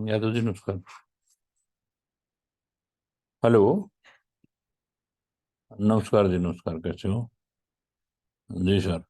यादव जी नमस्कार। हेलो। नमस्कार जी, नमस्कार, कैसे हो? जी सर।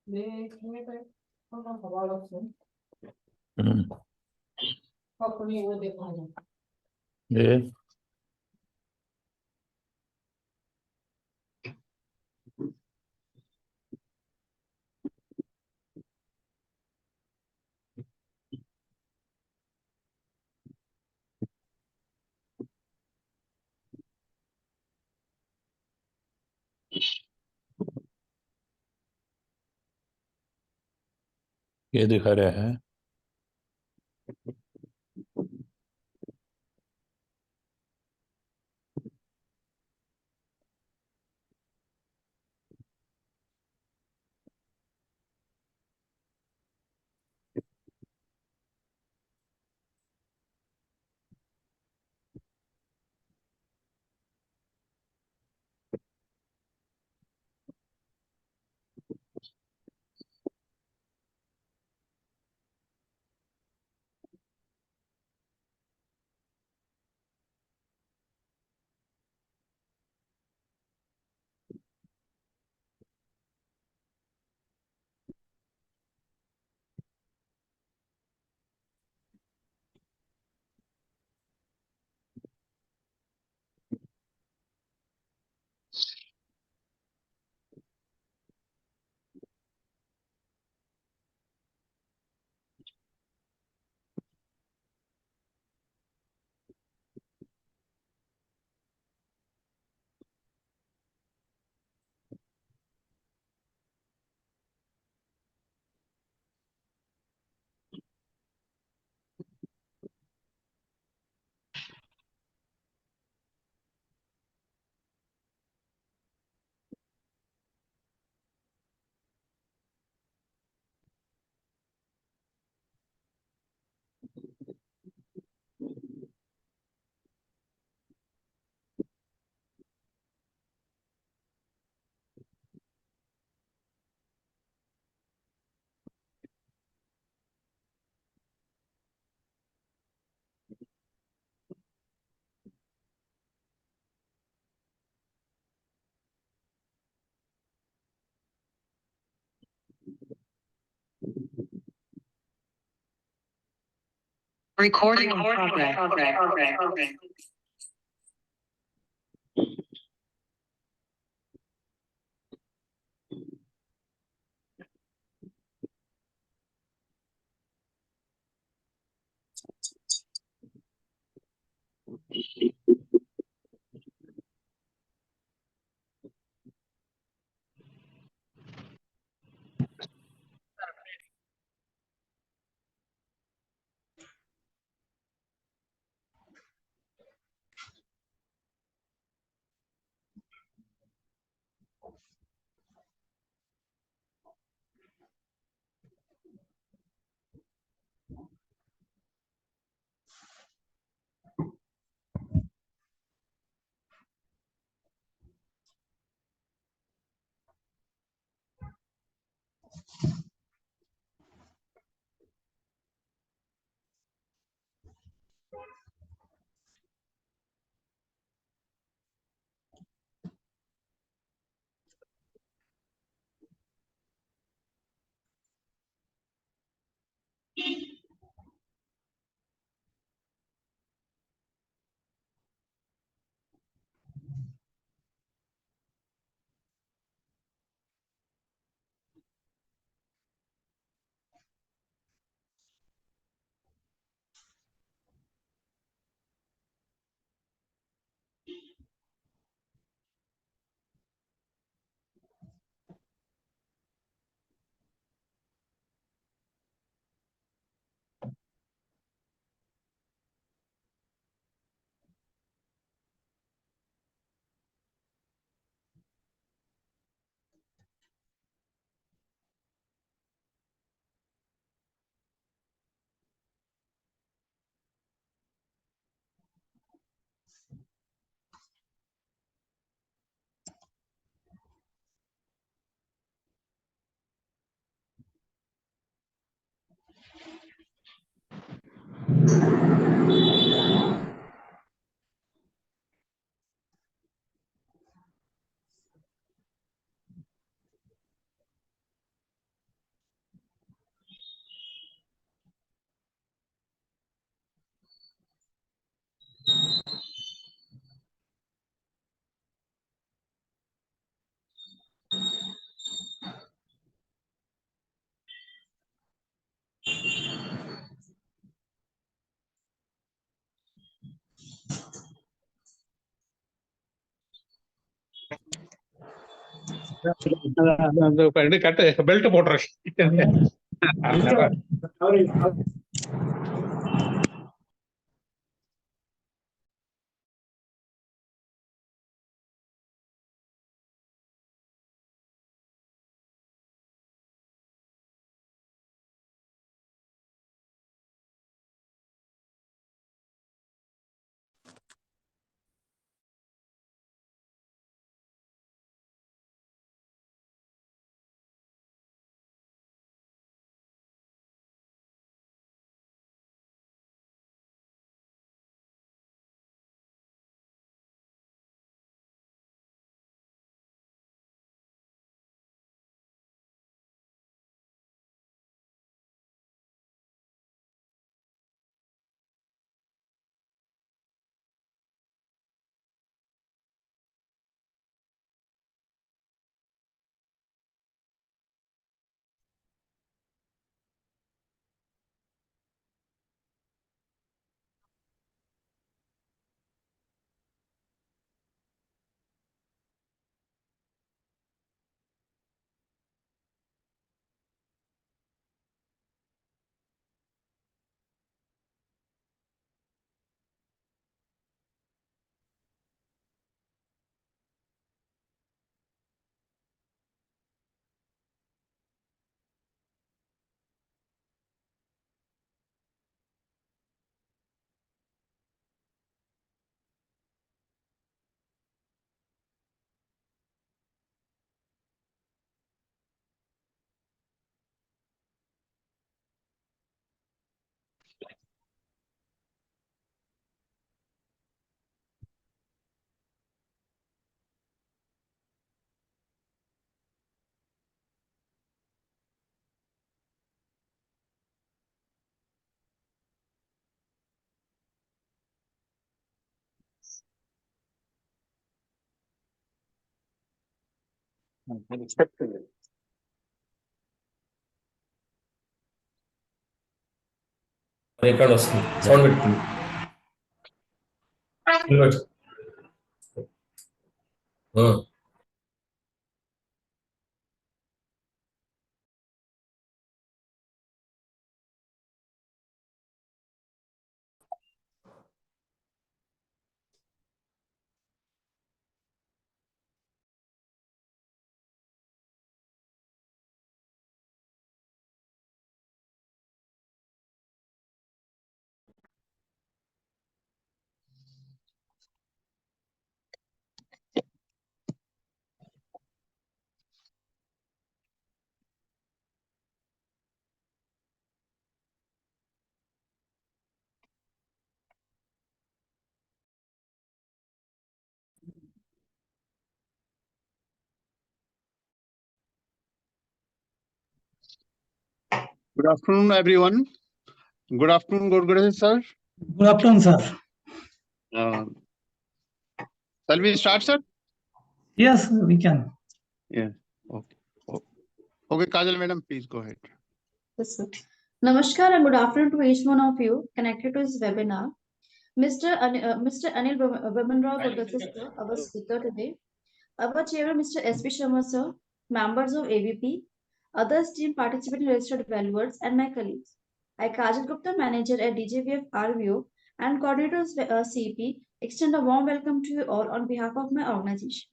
네, 김혜배 한번 더 발랐어. 음. 분이 이거 내 거냐? 네. ये दिखा रहा है। Recording in progress. Cut belt போட்டுறேன். రికార్డ్ వస్తుంది సౌండ్ పెట్టుకుంది Good afternoon, everyone. Good afternoon, Gurgaresh sir. Good afternoon, sir. Shall we start, sir? Yes, we can. Yeah. Okay. Okay, Kajal madam, please go ahead. Yes, sir. Namaskar and good afternoon to each one of you connected to this webinar. Mr. Anil Vamanrao Gurgaresh sir, our speaker today. Our chairman, Mr. S.P. Sharma sir, members of AVP, other esteemed participating registered valuers, and my colleagues. I, Kajal Gupta, manager at DJVF RVO and coordinator of CP, extend a warm welcome to you all on behalf of my organization.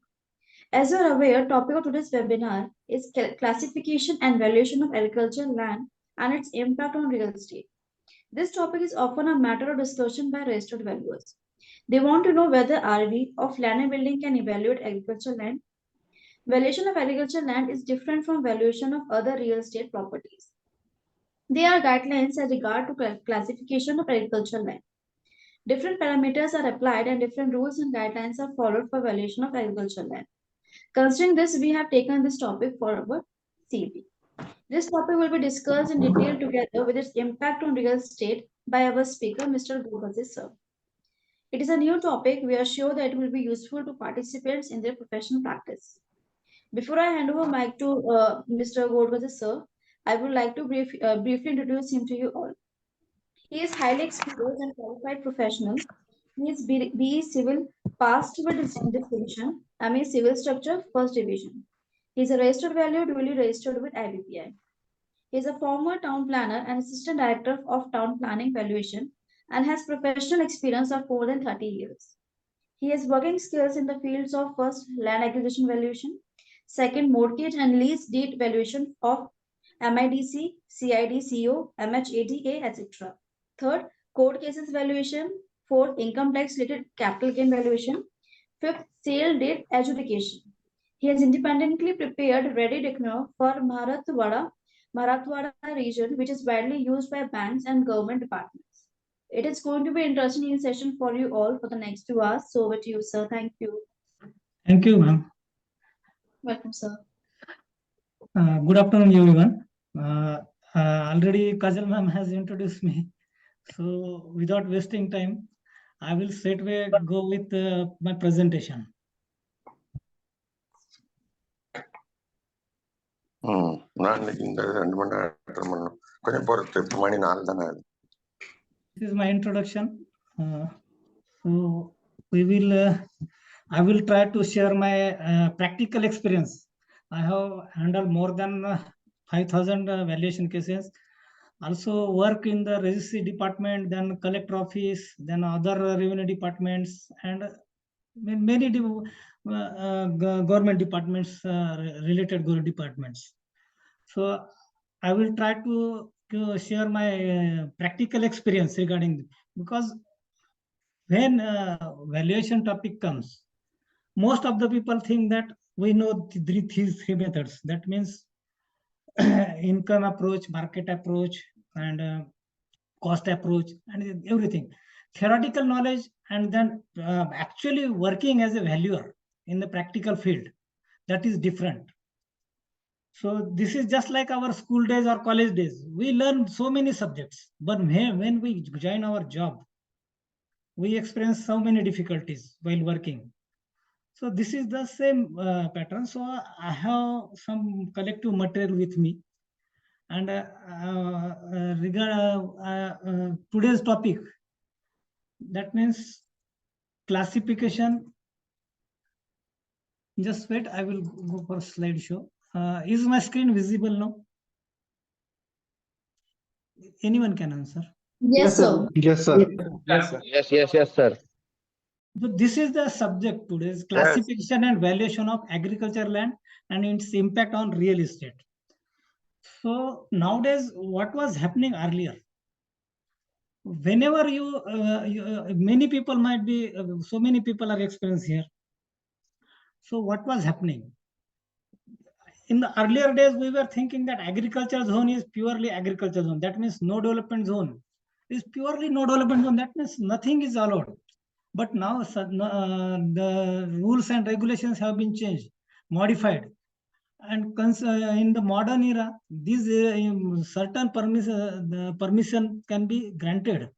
As you are aware, topic of today's webinar is classification and valuation of agricultural land and its impact on real estate. This topic is often a matter of discussion by registered valuers. They want to know whether RV of land and building can evaluate agricultural land. Valuation of agricultural land is different from valuation of other real estate properties. There are guidelines as regard to classification of agricultural land. Different parameters are applied and different rules and guidelines are followed for valuation of agricultural land. Considering this, we have taken this topic for our CP. This topic will be discussed in detail together with its impact on real estate by our speaker, Mr. Gurgaresh sir. It is a new topic. We are sure that it will be useful to participants in their professional practice. Before I hand over mic to Mr. Gurgaresh sir, I would like to briefly introduce him to you all. He is highly experienced and qualified professional. He is BE Civil, passed with distinction, MA Civil Structure, First Division. He is a registered value duly registered with IBPI. He is a former town planner and assistant director of town planning valuation and has professional experience of more than 30 years. He has working skills in the fields of first land acquisition valuation, second mortgage and lease deed valuation of MIDC, CID, CO, MHADA, etc. Third, court cases valuation. Fourth, income tax related capital gain valuation. Fifth, sale deed adjudication. He has independently prepared ready reckoner for Marathwada region, which is widely used by banks and government departments. It is going to be an interesting session for you all for the next 2 hours. So over to you, sir. Thank you. Thank you, ma'am. Welcome, sir. Good afternoon, everyone. Already Kajal ma'am has introduced me. So without wasting time, I will straightway go with my presentation. This is my introduction. So I will try to share my practical experience. I have handled more than 5,000 valuation cases. Also work in the registry department, then collector office, then other revenue departments, and many government departments, related government departments. So I will try to share my practical experience regarding, because when valuation topic comes, most of the people think that we know these three methods. That means income approach, market approach, and cost approach, and everything. Theoretical knowledge, and then actually working as a valuer in the practical field, that is different. So this is just like our school days or college days. We learn so many subjects, but when we join our job, we experience so many difficulties while working. So this is the same pattern. So I have some collective material with me, and today's topic, that means classification. Just wait, I will go for slideshow. Is my screen visible now? Anyone can answer. Yes, sir. Yes, sir. Yes, sir. So this is the subject today's classification and valuation of agriculture land and its impact on real estate. So nowadays, what was happening earlier? Whenever many people might be, so many people are experienced here. So what was happening? In the earlier days, we were thinking that agriculture zone is purely agriculture zone. That means no development zone is purely no development zone. That means nothing is allowed. But now the rules and regulations have been changed, modified. And in the modern era, these certain permission can be granted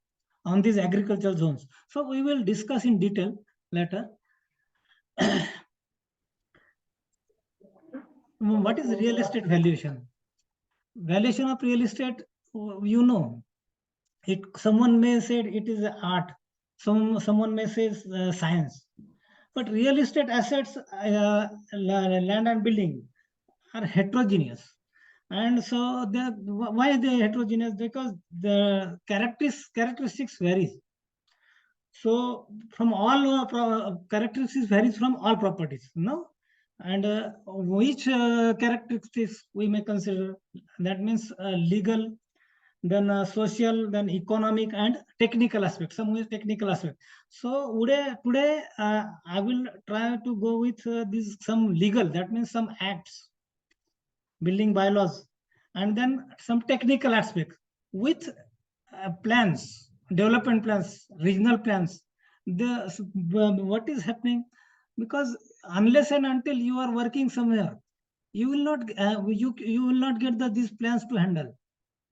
on these agricultural zones. So we will discuss in detail later. What is real estate valuation? Valuation of real estate, you know, someone may say it is art, someone may say science, but real estate assets, land and building, are heterogeneous. And so why are they heterogeneous? Because the characteristics varies. So from all characteristics varies from all properties, no? And which characteristics we may consider? That means legal, then social, then economic and technical aspects. Some is technical aspect. So today I will try to go with some legal. That means some acts, building bylaws, and then some technical aspects with plans, development plans, regional plans. What is happening? Because unless and until you are working somewhere, you will not you will not get these plans to handle.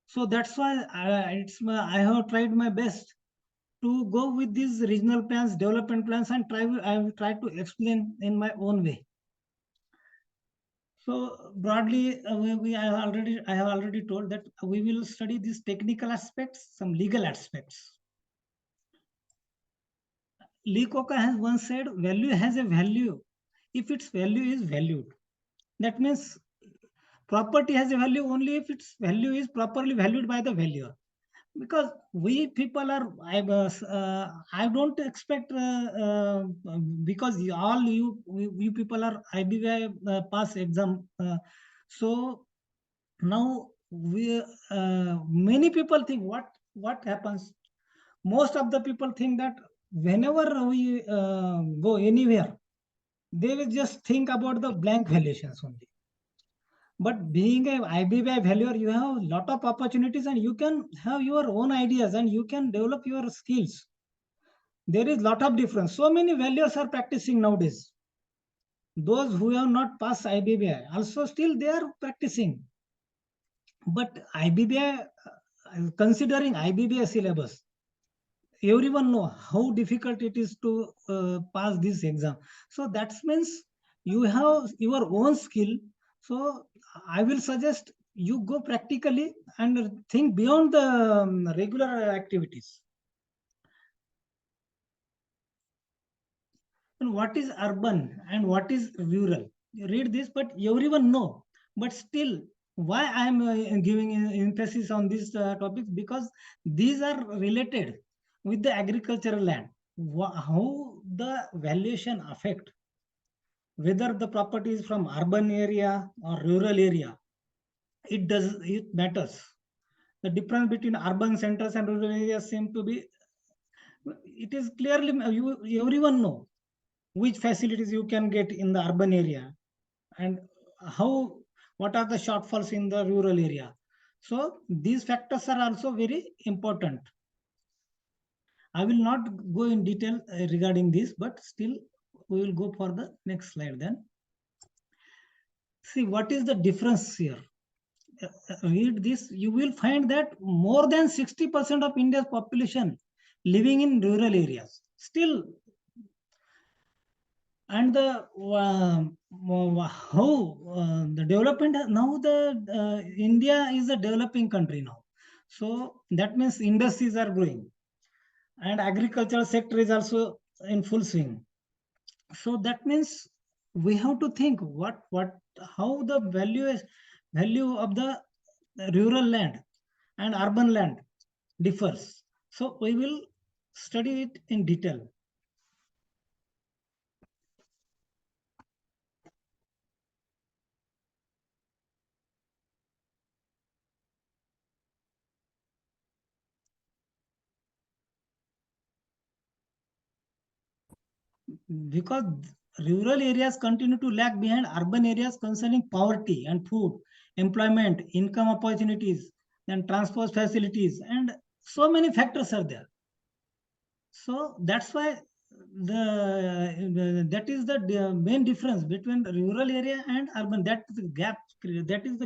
So that's why I have tried my best to go with these regional plans, development plans, and I will try to explain in my own way. So broadly, I have already told that we will study these technical aspects, some legal aspects. Lee Coca has once said, value has a value if its value is valued. That means property has a value only if its value is properly valued by the valuer. Because we people are, I don't expect, because all you people are IBY pass exam. So now many people think what happens. Most of the people think that whenever we go anywhere, they will just think about the blank valuations only. But being a IBY valuer, you have a lot of opportunities and you can have your own ideas and you can develop your skills. There is a lot of difference. So many valuers are practicing nowadays. Those who have not passed IBBI also still they are practicing. But IBBI, considering IBBI syllabus, everyone know how difficult it is to pass this exam. So that means you have your own skill. So I will suggest you go practically and think beyond the regular activities. And what is urban and what is rural? You read this, but everyone know. But still, why I am giving emphasis on these topics? Because these are related with the agricultural land. How the valuation affect, whether the property is from urban area or rural area, it matters. The difference between urban centers and rural areas seem to be, it is clearly, everyone know which facilities you can get in the urban area and what are the shortfalls in the rural area. So these factors are also very important. I will not go in detail regarding this, but still we will go for the next slide then. See, what is the difference here? Read this, you will find that more than 60% of India's population living in rural areas. Still, and the how the development now, the India is a developing country now, so that means industries are growing and agricultural sector is also in full swing. So that means we have to think what how the value of the rural land and urban land differs. So we will study it in detail. Because rural areas continue to lag behind urban areas concerning poverty and food, employment, income opportunities, and transport facilities, and so many factors are there. So that's why that is the main difference between rural area and urban. That is the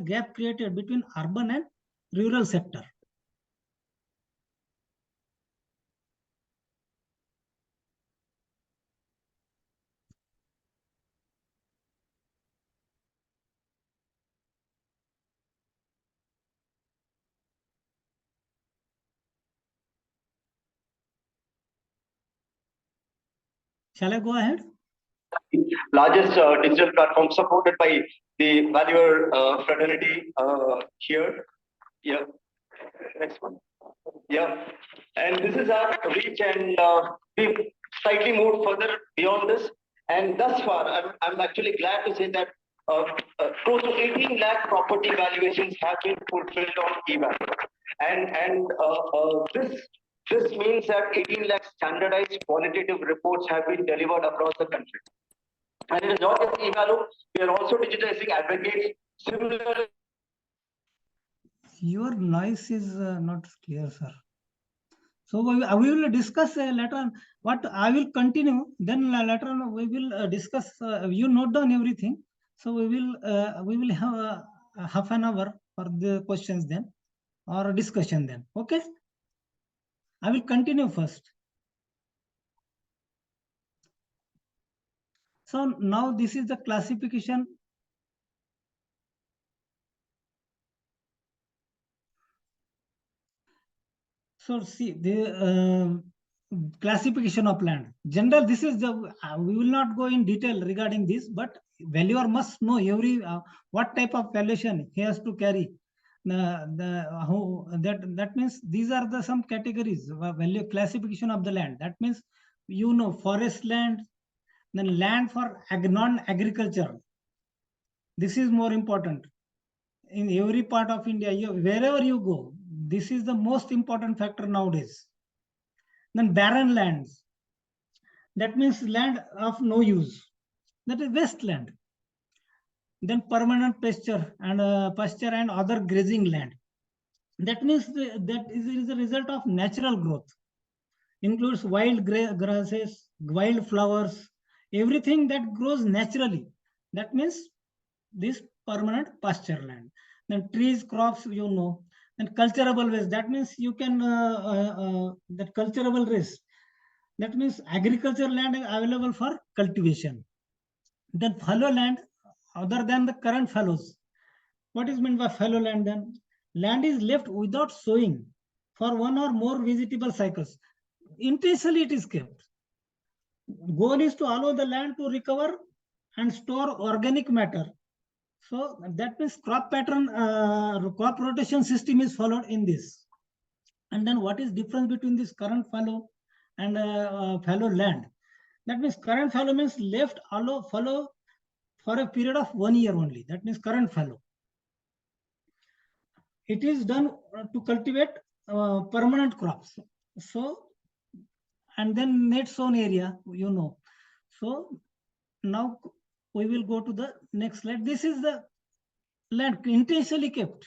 gap created between urban and rural sector. Shall I go ahead? Largest digital platform supported by the Valuer fraternity here. Yeah. Next one. Yeah. And this is our reach, and we've slightly moved further beyond this. And thus far, I'm actually glad to say that close to 18 lakh property valuations have been fulfilled on eval. And this means that 18 lakh standardized qualitative reports have been delivered across the country. And it is not just evalu, we are also digitizing advocates. Similarly, your noise is not clear, sir. So we will discuss later on. What I will continue, then later on we will discuss. You note down everything. So we will have a half an hour for the questions then, or discussion then. Okay. I will continue first. So now this is the classification. So see the classification of land. General, this is the we will not go in detail regarding this, but valuer must know every what type of valuation he has to carry. That means these are the some categories value classification of the land. That means forest land, then land for non-agriculture. This is more important in every part of India. Wherever you go, this is the most important factor nowadays. Then barren lands. That means land of no use. That is wasteland. Then permanent pasture and other grazing land. That means that is a result of natural growth. Includes wild grasses, wild flowers, everything that grows naturally. That means this permanent pasture land. Then trees, crops, and culturable waste. That means you can that culturable waste. That means agricultural land available for cultivation. Then fallow land, other than the current fallows. What is meant by fallow land then? Land is left without sowing for one or more vegetable cycles. Intentionally it is kept. Goal is to allow the land to recover and store organic matter. So that means crop rotation system is followed in this. And then what is difference between this current fallow and fallow land? That means current fallow means left fallow for a period of 1 year only. That means current fallow. It is done to cultivate permanent crops. So, and then net sown area, So now we will go to the next slide. This is the land intentionally kept.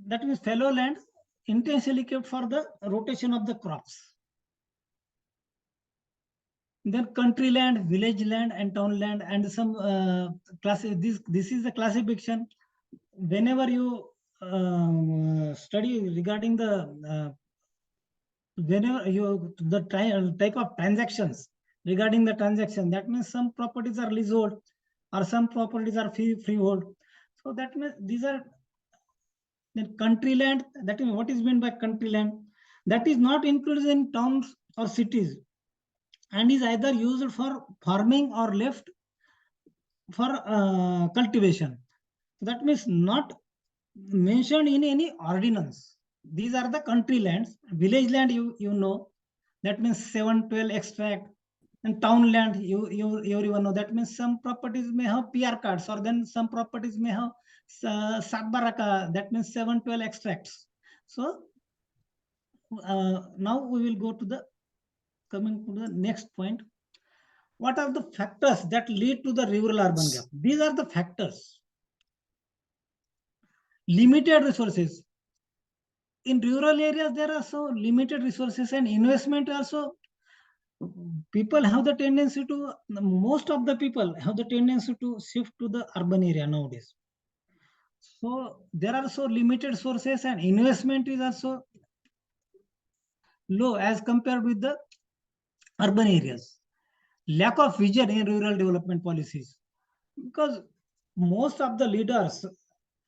That means fallow land intentionally kept for the rotation of the crops. Then country land, village land, and town land, and some this is the classification. Whenever you study regarding the whenever you the type of transactions, regarding the transaction. That means some properties are leasehold or some properties are freehold. So that means these are the country land. That is what is meant by country land. That is not included in towns or cities and is either used for farming or left for cultivation. That means not mentioned in any ordinance. These are the country lands. Village land, you know, that means 712 extract. And town land, you everyone know, that means some properties may have PR cards, or then some properties may have Satbaraka, that means 712 extracts. So now we will go to the coming to the next point. What are the factors that lead to the rural urban gap? These are the factors. Limited resources. In rural areas, there are so limited resources and investment also. People have the tendency to, most of the people have the tendency to shift to the urban area nowadays. So there are so limited sources and investment is also low as compared with the urban areas. Lack of vision in rural development policies, because most of the leaders,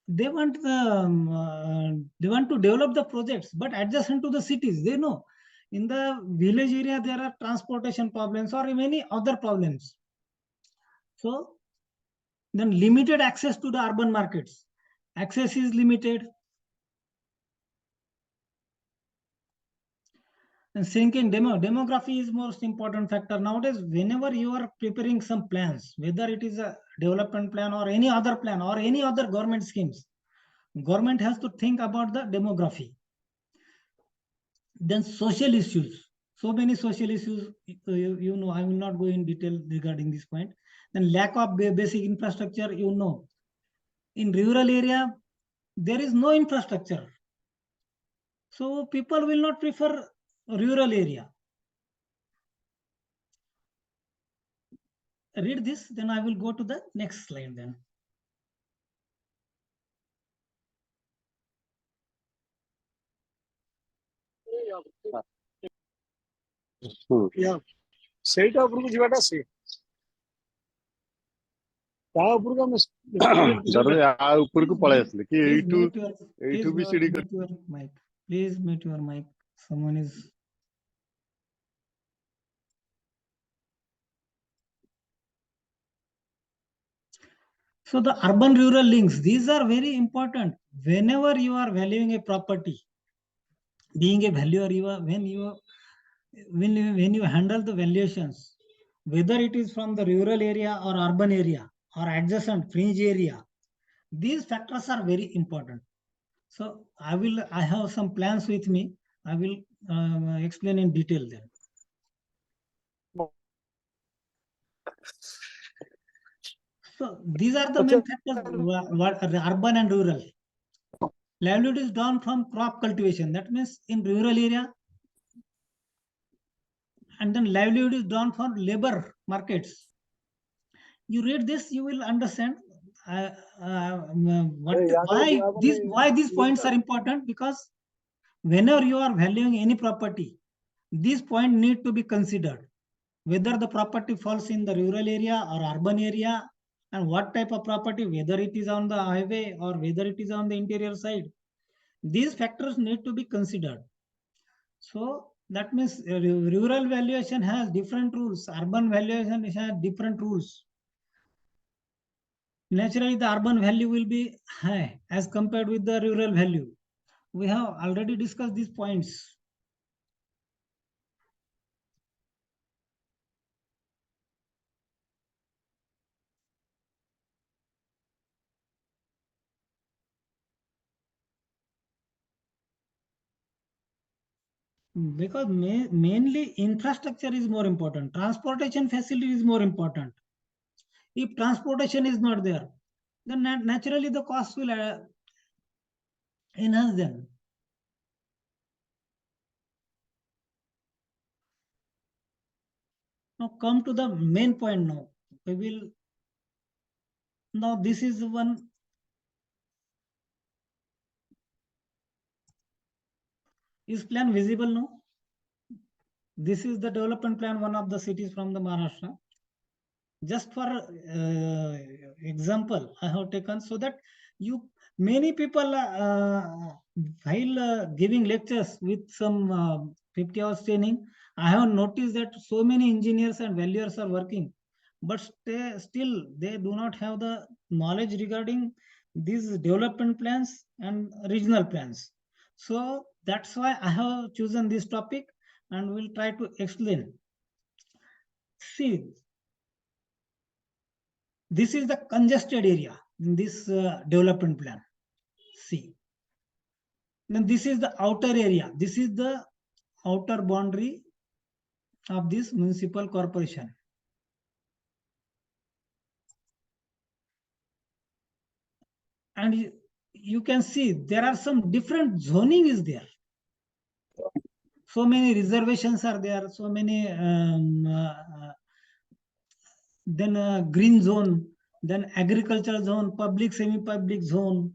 they want to develop the projects, but adjacent to the cities. They know in the village area there are transportation problems or many other problems. So then limited access to the urban markets. Access is limited. And shrinking demography is most important factor nowadays. Whenever you are preparing some plans, whether it is a development plan or any other plan or any other government schemes, government has to think about the demography. Then social issues, so many social issues, you know, I will not go in detail regarding this point. Then lack of basic infrastructure, you know, in rural area, there is no infrastructure. So people will not prefer rural area. Read this, then I will go to the next slide then. ସେଇଟା ଉପରକୁ ଯିବାଟା ସେ ତା ଉପରକୁ ଆମେ ସର ଆ ଉପରକୁ ପଳେଇ ଆସିଲେ କି ଏଇଠୁ ବି ସିଡି Please mute your mic. Someone is. So the urban rural links, these are very important. Whenever you are valuing a property, being a valuer, when you handle the valuations, whether it is from the rural area or urban area or adjacent fringe area, these factors are very important. So I have some plans with me. I will explain in detail then. So these are the main factors, urban and rural. Livelihood is done from crop cultivation. That means in rural area. And then livelihood is done for labor markets. You read this, you will understand why these points are important, because whenever you are valuing any property, these points need to be considered. Whether the property falls in the rural area or urban area, and what type of property, whether it is on the highway or whether it is on the interior side. These factors need to be considered. So that means rural valuation has different rules. Urban valuation has different rules. Naturally, the urban value will be high as compared with the rural value. We have already discussed these points. Because mainly infrastructure is more important. Transportation facility is more important. If transportation is not there, then naturally the cost will enhance them. Now come to the main point now. We will, now this is one. Is plan visible now? This is the development plan, one of the cities from the Maharashtra. Just for example, I have taken so that many people while giving lectures with some 50 hours training, I have noticed that so many engineers and valuers are working, but still they do not have the knowledge regarding these development plans and regional plans. So that's why I have chosen this topic and will try to explain. See, this is the congested area in this development plan. See, then this is the outer area. This is the outer boundary of this municipal corporation. And you can see there are some different zoning is there. So many reservations are there. So many then green zone, then agricultural zone, public, semi-public zone,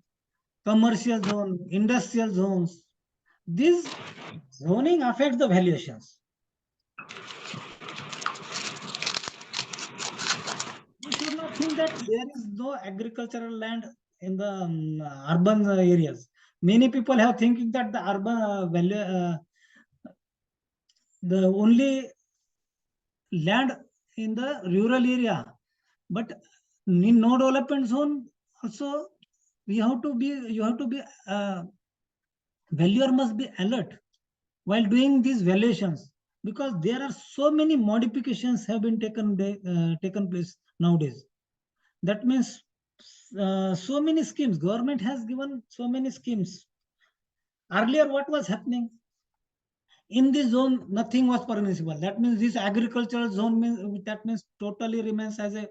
commercial zone, industrial zones. This zoning affects the valuations. You should not think that there is no agricultural land in the urban areas. Many people have thinking that the urban the only land in the rural area, but in no development zone also you have to be valuer must be alert while doing these valuations, because there are so many modifications have been taken place nowadays. That means so many schemes, government has given so many schemes. Earlier, what was happening? In this zone, nothing was permissible. That means this agricultural zone means that means totally remains as a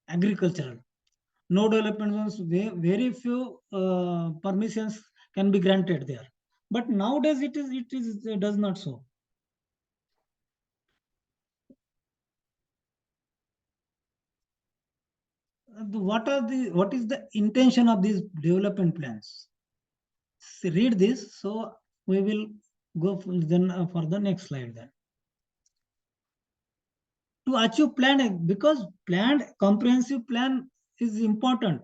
agricultural. No development zones, very few permissions can be granted there. But nowadays it does not so. What is the intention of these development plans? Read this, so we will go for the next slide then. To achieve plan, because planned comprehensive plan is important.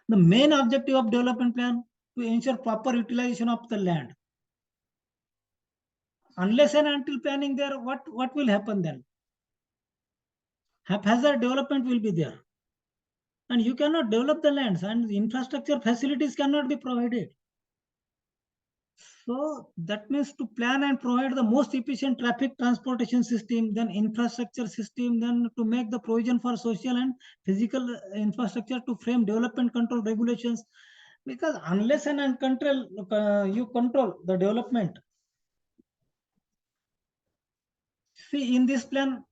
The main objective of development plan to ensure proper utilization of the land. Unless and until planning there, what will happen then? Haphazard development will be there. And you cannot develop the lands, and infrastructure facilities cannot be provided. So that means to plan and provide the most efficient traffic transportation system, then infrastructure system, then to make the provision for social and physical infrastructure to frame development control regulations. Because unless and uncontrol, you control the development. See, in this plan,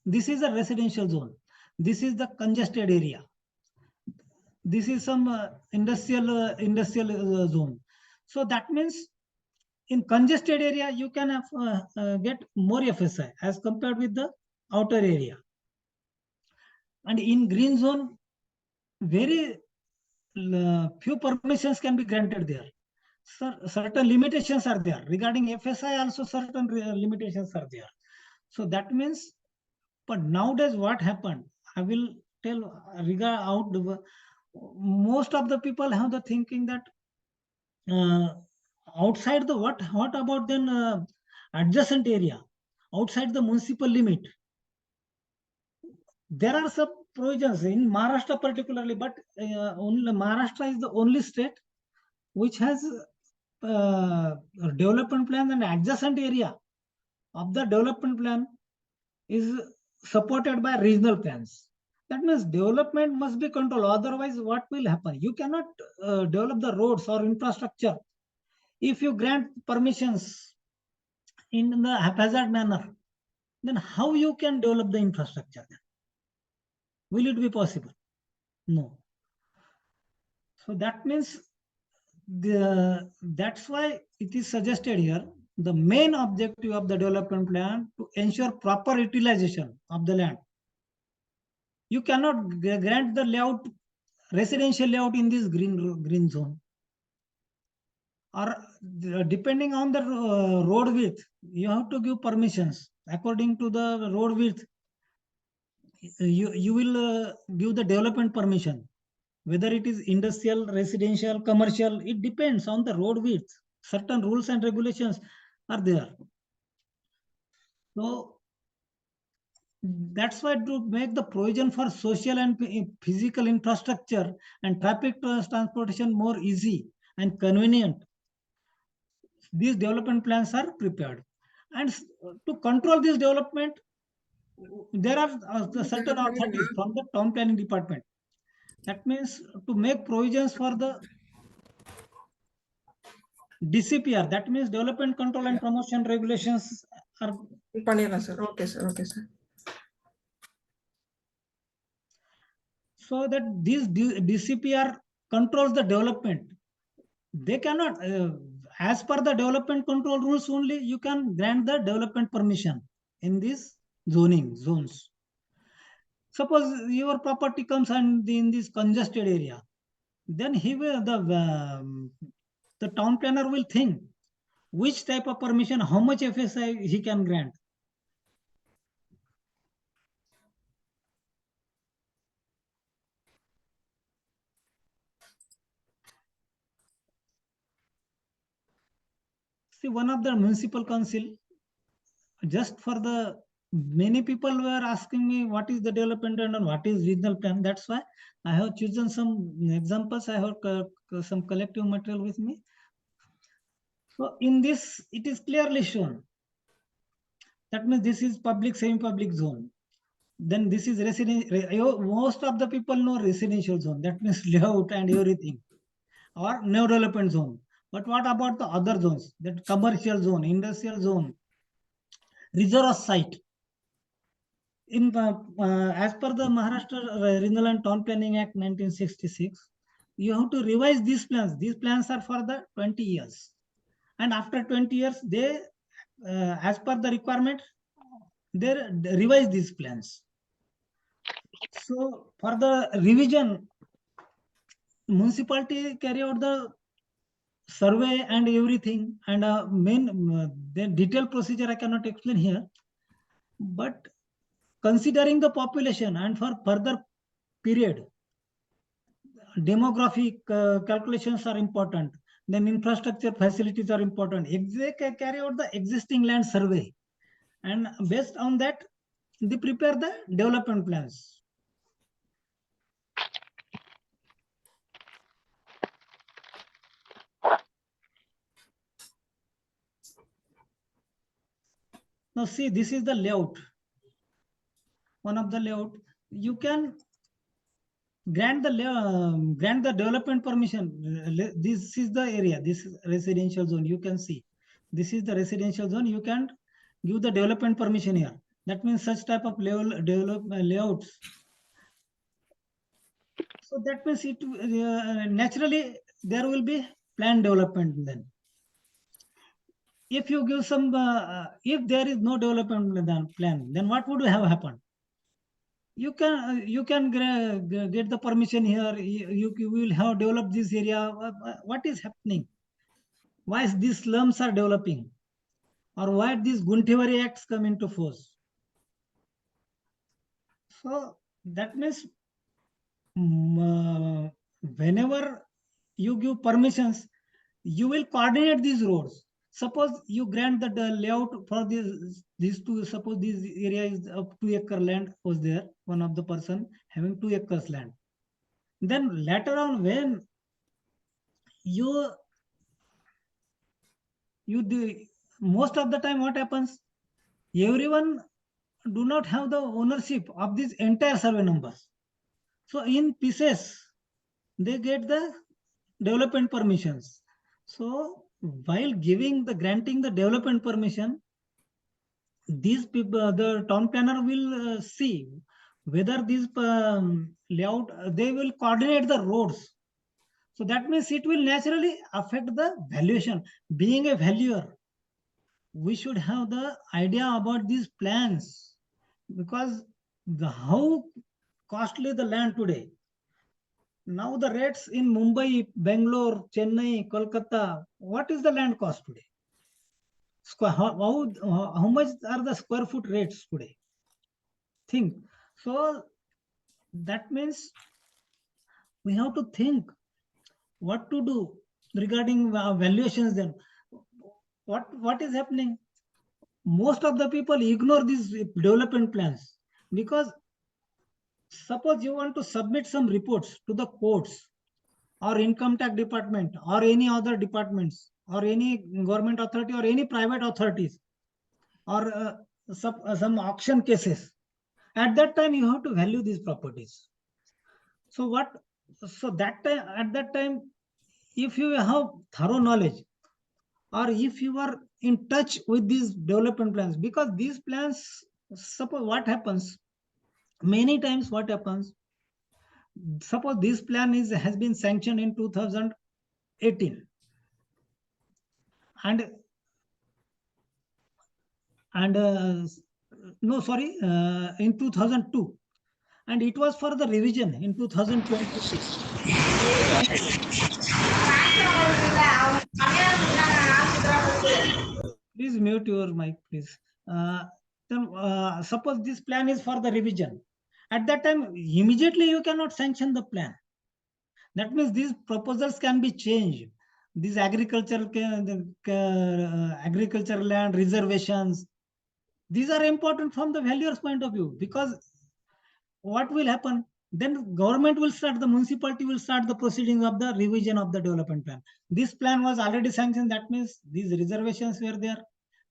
this is a residential zone. This is the congested area. This is some industrial zone. So that means in congested area, you can have, get more FSI as compared with the outer area. And in green zone, very few permissions can be granted there. Certain limitations are there. Regarding FSI also certain limitations are there. So that means, but nowadays what happened? I will tell most of the people have the thinking that outside the what about then adjacent area, outside the municipal limit, there are some provisions in Maharashtra particularly, but only Maharashtra is the only state which has development plan, and adjacent area of the development plan is supported by regional plans. That means development must be controlled. Otherwise, what will happen? You cannot develop the roads or infrastructure if you grant permissions in the haphazard manner. Then how you can develop the infrastructure? Will it be possible? No. So that means that's why it is suggested here. The main objective of the development plan to ensure proper utilization of the land. You cannot grant the layout, residential layout in this green zone. or depending on the road width, you have to give permissions according to the road width. You will give the development permission, whether it is industrial, residential, commercial. It depends on the road width. Certain rules and regulations are there. So that's why to make the provision for social and physical infrastructure and traffic transportation more easy and convenient, these development plans are prepared. And to control this development, there are certain authorities from the town planning department. That means to make provisions for the DCPR, that means development control and promotion regulations are. Sir. Okay, sir. Okay, sir. So that these DCPR controls the development. They cannot, as per the development control rules only, you can grant the development permission in these zoning zones. Suppose your property comes and in this congested area, then he will the town planner will think which type of permission, how much FSI he can grant. See, one of the municipal council, just for the many people were asking me what is the development and what is regional plan. That's why I have chosen some examples. I have some collective material with me. So in this, it is clearly shown. That means this is public, semi-public zone. Then this is residential. Most of the people know residential zone. That means layout and everything, or no development zone. But what about the other zones? That commercial zone, industrial zone, reserve site. In as per the Maharashtra Regional and Town Planning Act 1966, you have to revise these plans. These plans are for the 20 years. And after 20 years, they, as per the requirement, they revise these plans. So for the revision, municipality carry out the survey and everything, and the detailed procedure I cannot explain here. But considering the population and for further period, demographic calculations are important. Then infrastructure facilities are important. They carry out the existing land survey, and based on that, they prepare the development plans. Now see, this is the layout. One of the layout. You can grant the development permission. This is the area. This is residential zone. You can see. This is the residential zone. You can give the development permission here. That means such type of layouts. So that means it naturally there will be plan development then. If you give some, if there is no development plan, then what would have happened? You can get the permission here. You will have developed this area. What is happening? Why these slums are developing, or why these Guntevari acts come into force? So that means whenever you give permissions, you will coordinate these roads. Suppose you grant the layout for these two. Suppose this area is of 2-acre land was there. One of the person having 2 acres land. Then later on, when you do, most of the time what happens? Everyone do not have the ownership of this entire survey numbers. So in pieces, they get the development permissions. So while granting the development permission, these people, the town planner will see whether this layout, they will coordinate the roads. So that means it will naturally affect the valuation. Being a valuer, we should have the idea about these plans, because how costly the land today. Now the rates in Mumbai, Bangalore, Chennai, Kolkata, what is the land cost today? How much are the square foot rates today? Think. So that means we have to think what to do regarding valuations then. What is happening? Most of the people ignore these development plans because suppose you want to submit some reports to the courts or income tax department or any other departments or any government authority or any private authorities or some auction cases. At that time, you have to value these properties. So at that time, if you have thorough knowledge or if you are in touch with these development plans, because these plans, suppose what happens, many times what happens, suppose this plan has been sanctioned in 2018 and no, sorry, in 2002, and it was for the revision in 2026. Please mute your mic, please. Suppose this plan is for the revision. At that time, immediately you cannot sanction the plan. That means these proposals can be changed. These agricultural land reservations, these are important from the valuer's point of view, because what will happen? Then government will start, the municipality will start the proceedings of the revision of the development plan. This plan was already sanctioned. That means these reservations were there.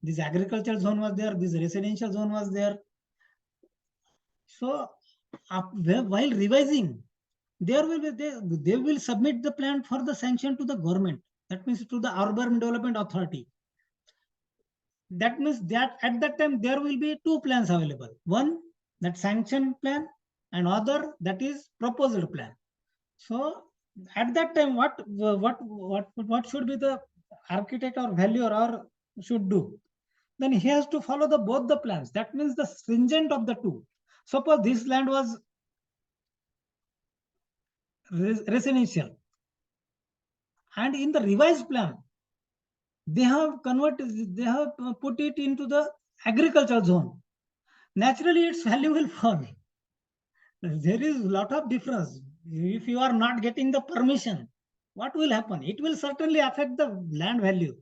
This agricultural zone was there. This residential zone was there. So while revising, they will submit the plan for the sanction to the government. That means to the urban development authority. That means that at that time there will be two plans available. One, that sanction plan, and other, that is proposed plan. So at that time, what should be the architect or valuer or should do? Then he has to follow both the plans. That means the stringent of the two. Suppose this land was residential, and in the revised plan, they have put it into the agricultural zone. Naturally, its value will fall. There is a lot of difference. If you are not getting the permission, what will happen? It will certainly affect the land value.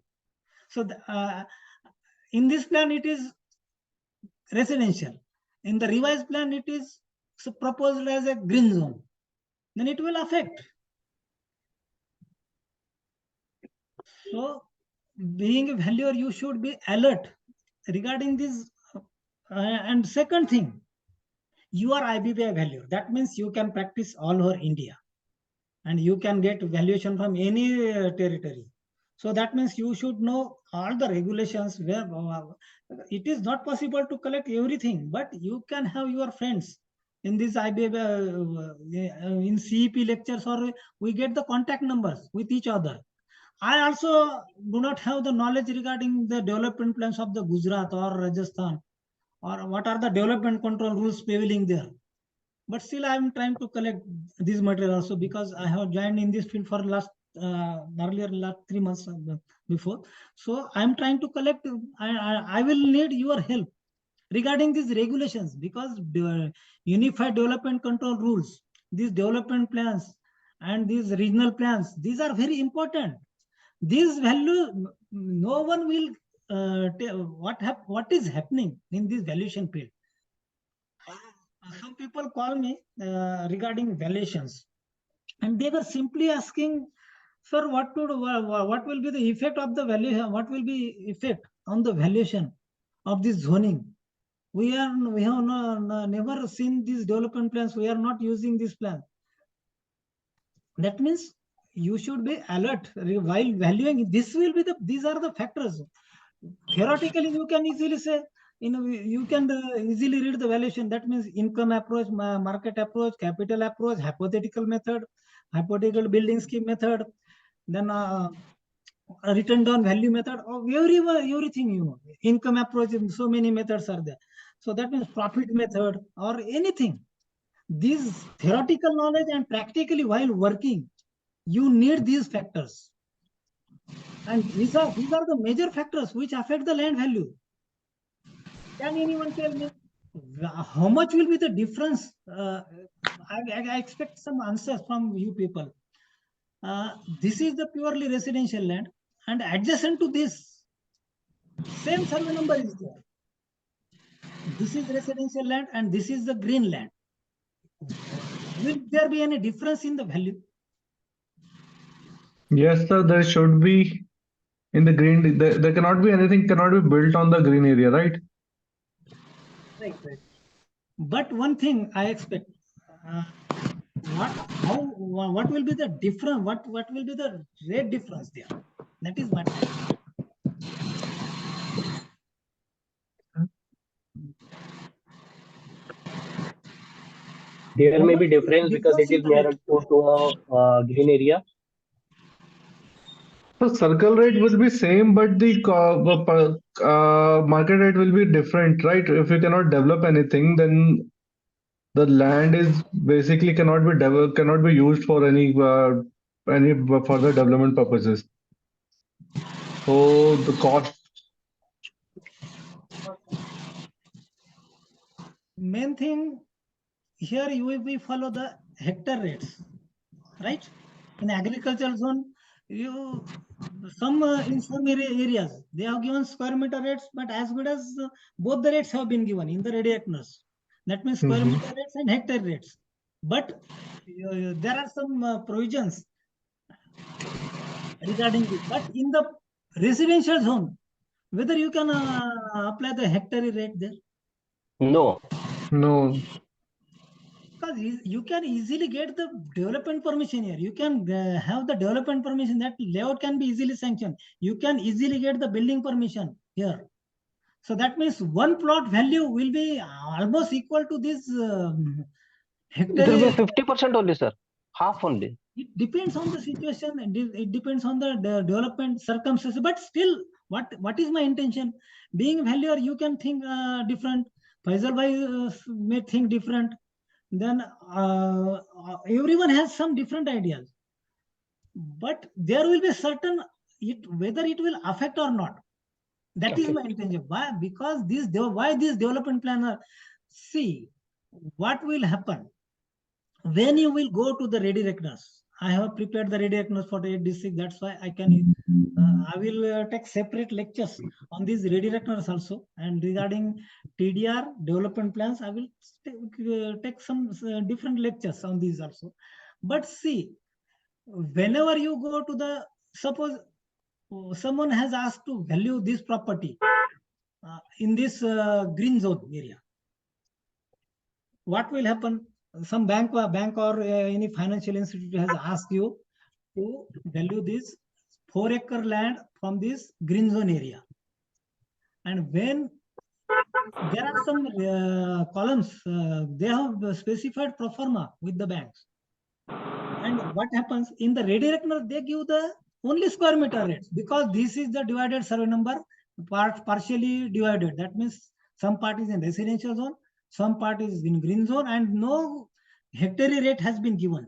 So in this plan, it is residential. In the revised plan, it is proposed as a green zone. Then it will affect. So being a valuer, you should be alert regarding this. And second thing, you are IBBI valuer. That means you can practice all over India and you can get valuation from any territory. So that means you should know all the regulations where it is not possible to collect everything, but you can have your friends in this IBBI, in CEP lectures, or we get the contact numbers with each other. I also do not have the knowledge regarding the development plans of the Gujarat or Rajasthan, or what are the development control rules prevailing there. But still, I am trying to collect this material also, because I have joined in this field for last 3 months before. So I am trying to collect. I will need your help regarding these regulations, because the unified development control rules, these development plans, and these regional plans, these are very important. These value, no one will tell what is happening in this valuation field. Some people call me regarding valuations, and they were simply asking, sir, what will be the effect of the valuation? What will be effect on the valuation of this zoning? We have never seen these development plans. We are not using this plan. That means you should be alert while valuing. These are the factors. Theoretically, you can easily say, you can easily read the valuation. That means income approach, market approach, capital approach, hypothetical method, hypothetical building scheme method, then written down value method, or everything, income approach, so many methods are there. So that means profit method or anything. These theoretical knowledge and practically while working, you need these factors. And these are the major factors which affect the land value. Can anyone tell me how much will be the difference? I expect some answers from you people. This is the purely residential land, and adjacent to this, same survey number is there. This is residential land, and this is the green land. Will there be any difference in the value? Yes, sir, there should be in the green. There cannot be anything cannot be built on the green area, right? Right. But one thing I expect, what will be the difference? What will be the rate difference there? That is what. There may be difference because it is near to a green area. So circle rate will be same, but the market rate will be different, right? If you cannot develop anything, then the land is basically cannot be used for any further development purposes. So the cost. Main thing here, we follow the hectare rates, right? In agricultural zone, in some areas they have given square meter rates, but as good as both the rates have been given in the ready acres. That means square meter rates and hectare rates. But there are some provisions regarding this. But in the residential zone, whether you can apply the hectare rate there? No. No. Because you can easily get the development permission here. You can have the development permission, that layout can be easily sanctioned. You can easily get the building permission here. So that means one plot value will be almost equal to this hectare. It will be 50% only, sir. Half only. It depends on the situation. It depends on the development circumstances. But still, what is my intention? Being valuer, you can think different. Faisal bhai may think different. Then everyone has some different ideas, but there will be certain whether it will affect or not. That is my intention. Why? Because why this development planner? See what will happen when you will go to the ready reckoners. I have prepared the ready reckoners for the 8 district. That's why I can. I will take separate lectures on these ready reckoners also, and regarding TDR development plans, I will take some different lectures on these also. But see, whenever you go to the, suppose someone has asked to value this property in this green zone area, what will happen? Some bank or any financial institute has asked you to value this 4-acre land from this green zone area. And when there are some columns, they have specified pro forma with the banks. And what happens in the ready reckoner, they give the only square meter rates, because this is the divided survey number, partially divided. That means some part is in residential zone, some part is in green zone, and no hectare rate has been given.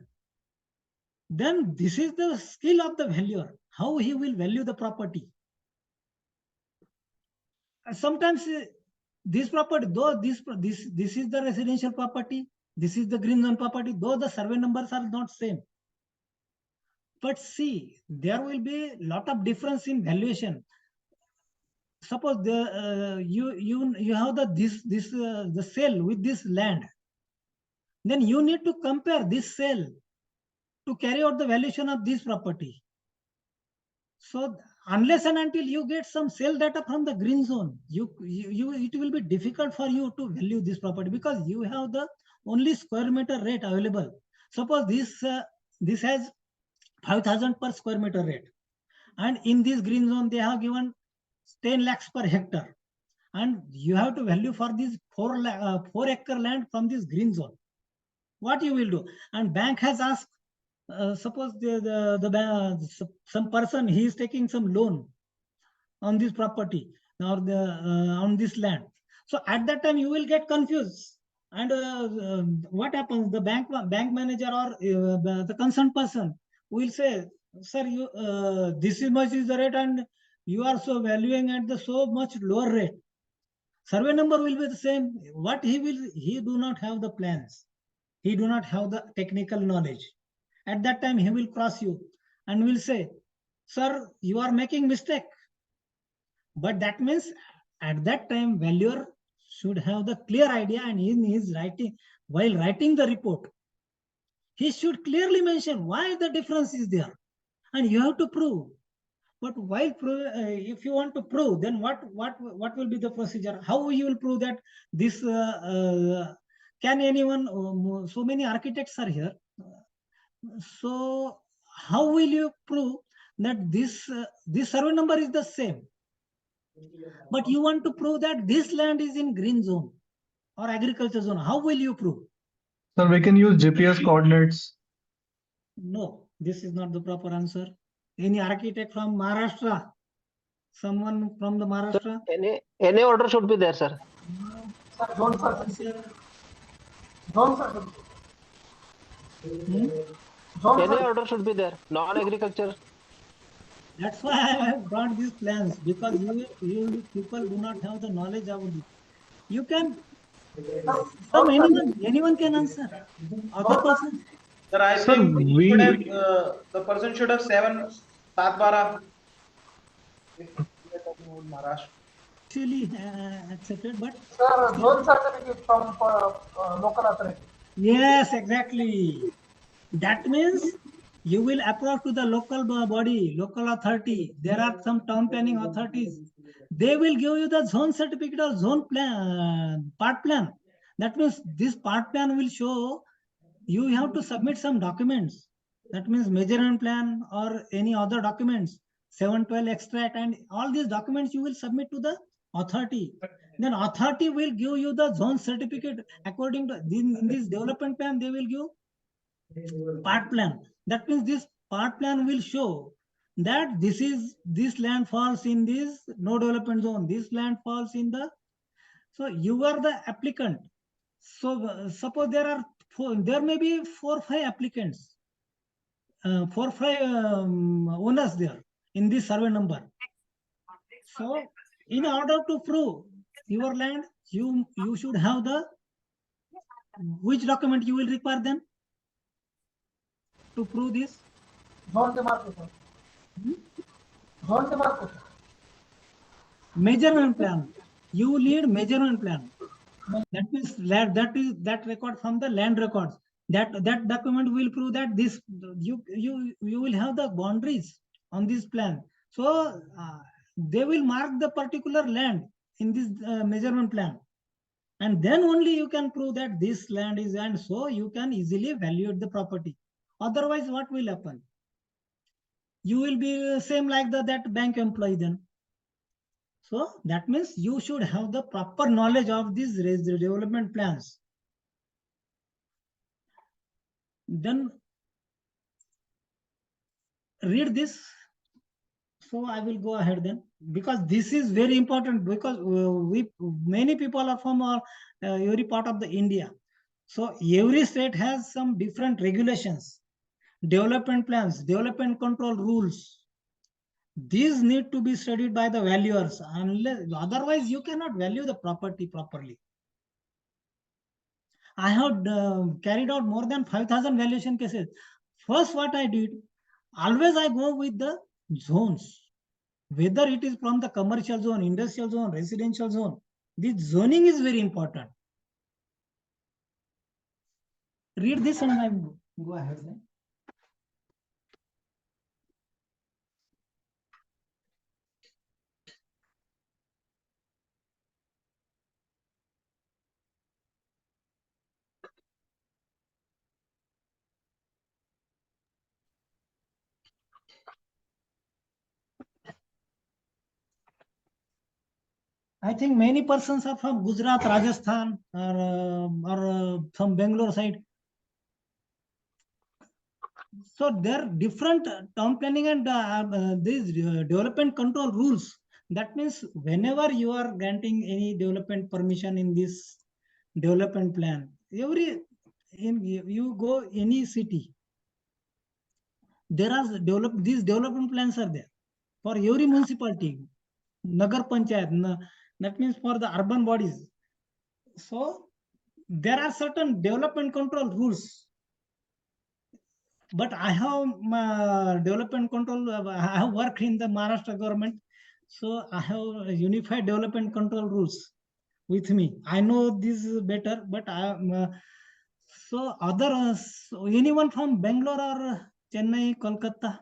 Then this is the skill of the valuer, how he will value the property. Sometimes this property, though this is the residential property, this is the green zone property, though the survey numbers are not same. But see, there will be a lot of difference in valuation. Suppose you have the sale with this land, then you need to compare this sale to carry out the valuation of this property. So unless and until you get some sale data from the green zone, it will be difficult for you to value this property, because you have the only square meter rate available. Suppose this has 5,000 per square meter rate, and in this green zone they have given 10 lakhs per hectare, and you have to value for this 4-acre land from this green zone. What you will do? And bank has asked, suppose some person, he is taking some loan on this property or on this land. So at that time you will get confused. And what happens? The bank manager or the concerned person will say, "Sir, you this is much is the rate, and you are so valuing at the so much lower rate." Survey number will be the same. What he do not have the plans. He do not have the technical knowledge. At that time, he will cross you and will say, "Sir, you are making mistake." But that means at that time, valuer should have the clear idea, and in his writing, while writing the report, he should clearly mention why the difference is there, and you have to prove. But while if you want to prove, then what will be the procedure? How you will prove that this? Can anyone? So many architects are here. So how will you prove that this survey number is the same? But you want to prove that this land is in green zone or agriculture zone. How will you prove? Sir, we can use GPS coordinates. No, this is not the proper answer. Any architect from Maharashtra? Someone from the Maharashtra? Any order should be there, sir. Zone certificate. Zone certificate. Zone Any certificate. order should be there. Non-agriculture. That's why I have brought these plans, because you people do not have the knowledge of it. You can, anyone can answer. Other person. Sir, I Sir, think he we should have, the person should have 7 7 12. If we are talking about Maharashtra. Actually accepted, but Sir, zone certificate from local authority. yes, exactly. That means you will approach to the local body, local authority. There are some town planning authorities. They will give you the zone certificate or zone plan, part plan. That means this part plan will show you have to submit some documents. That means measurement plan or any other documents, 712 extract, and all these documents you will submit to the authority. Then authority will give you the zone certificate according to in this development plan. They will give part plan. That means this part plan will show that this land falls in this no development zone. This land falls in the, so you are the applicant. So suppose there may be 4 5 applicants, 4 5 owners there in this survey number. So in order to prove your land, you should have the, which document you will require then to prove this? Zone demarcation. Zone demarcation. Measurement plan. You need measurement plan. That means that record from the land records. That document will prove that this you will have the boundaries on this plan. So they will mark the particular land in this measurement plan, and then only you can prove that this land is, and so you can easily evaluate the property. Otherwise, what will happen? You will be same like that bank employee then. So that means you should have the proper knowledge of these development plans. Then read this. So I will go ahead then, because this is very important, because many people are from every part of the India. So every state has some different regulations, development plans, development control rules. These need to be studied by the valuers, unless otherwise you cannot value the property properly. I have carried out more than 5,000 valuation cases. First, what I did, always I go with the zones, whether it is from the commercial zone, industrial zone, residential zone. This zoning is very important. Read this and I go ahead then. I think many persons are from Gujarat, Rajasthan, or from Bangalore side. So there are different town planning and these development control rules. That means whenever you are granting any development permission in this development plan. You go any city, there are these development plans are there for every municipality, Nagar Panchayat, that means for the urban bodies. So there are certain development control rules. But I have development control, I have worked in the Maharashtra government. So I have unified development control rules with me. I know this is better, but so so anyone from Bangalore or Chennai, Kolkata,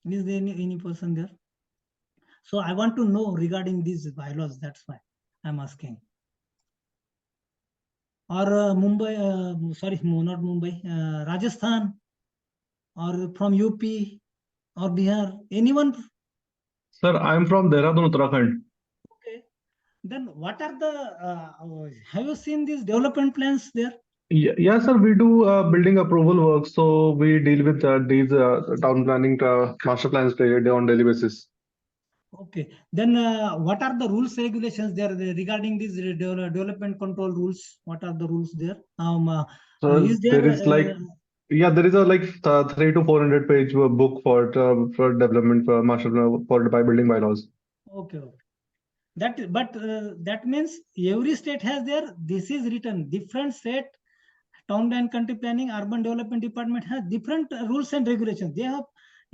is there any person there? So I want to know regarding these bylaws. That's why I'm asking. Or Mumbai, sorry, not Mumbai, Rajasthan, or from UP or Bihar, anyone? Sir, I'm from Dehradun, Uttarakhand. Okay. Then what are have you seen these development plans there? Yeah, sir, we do building approval work, so we deal with these town planning master plans on daily basis. Okay. Then what are the rules regulations there regarding these development control rules? What are the rules there? So Is there there? is like, yeah, there is a like 300 to 400 page book for development for master for by building bylaws. Okay. That means every state has their. This is written. Different state, town and country planning, urban development department has different rules and regulations. They have,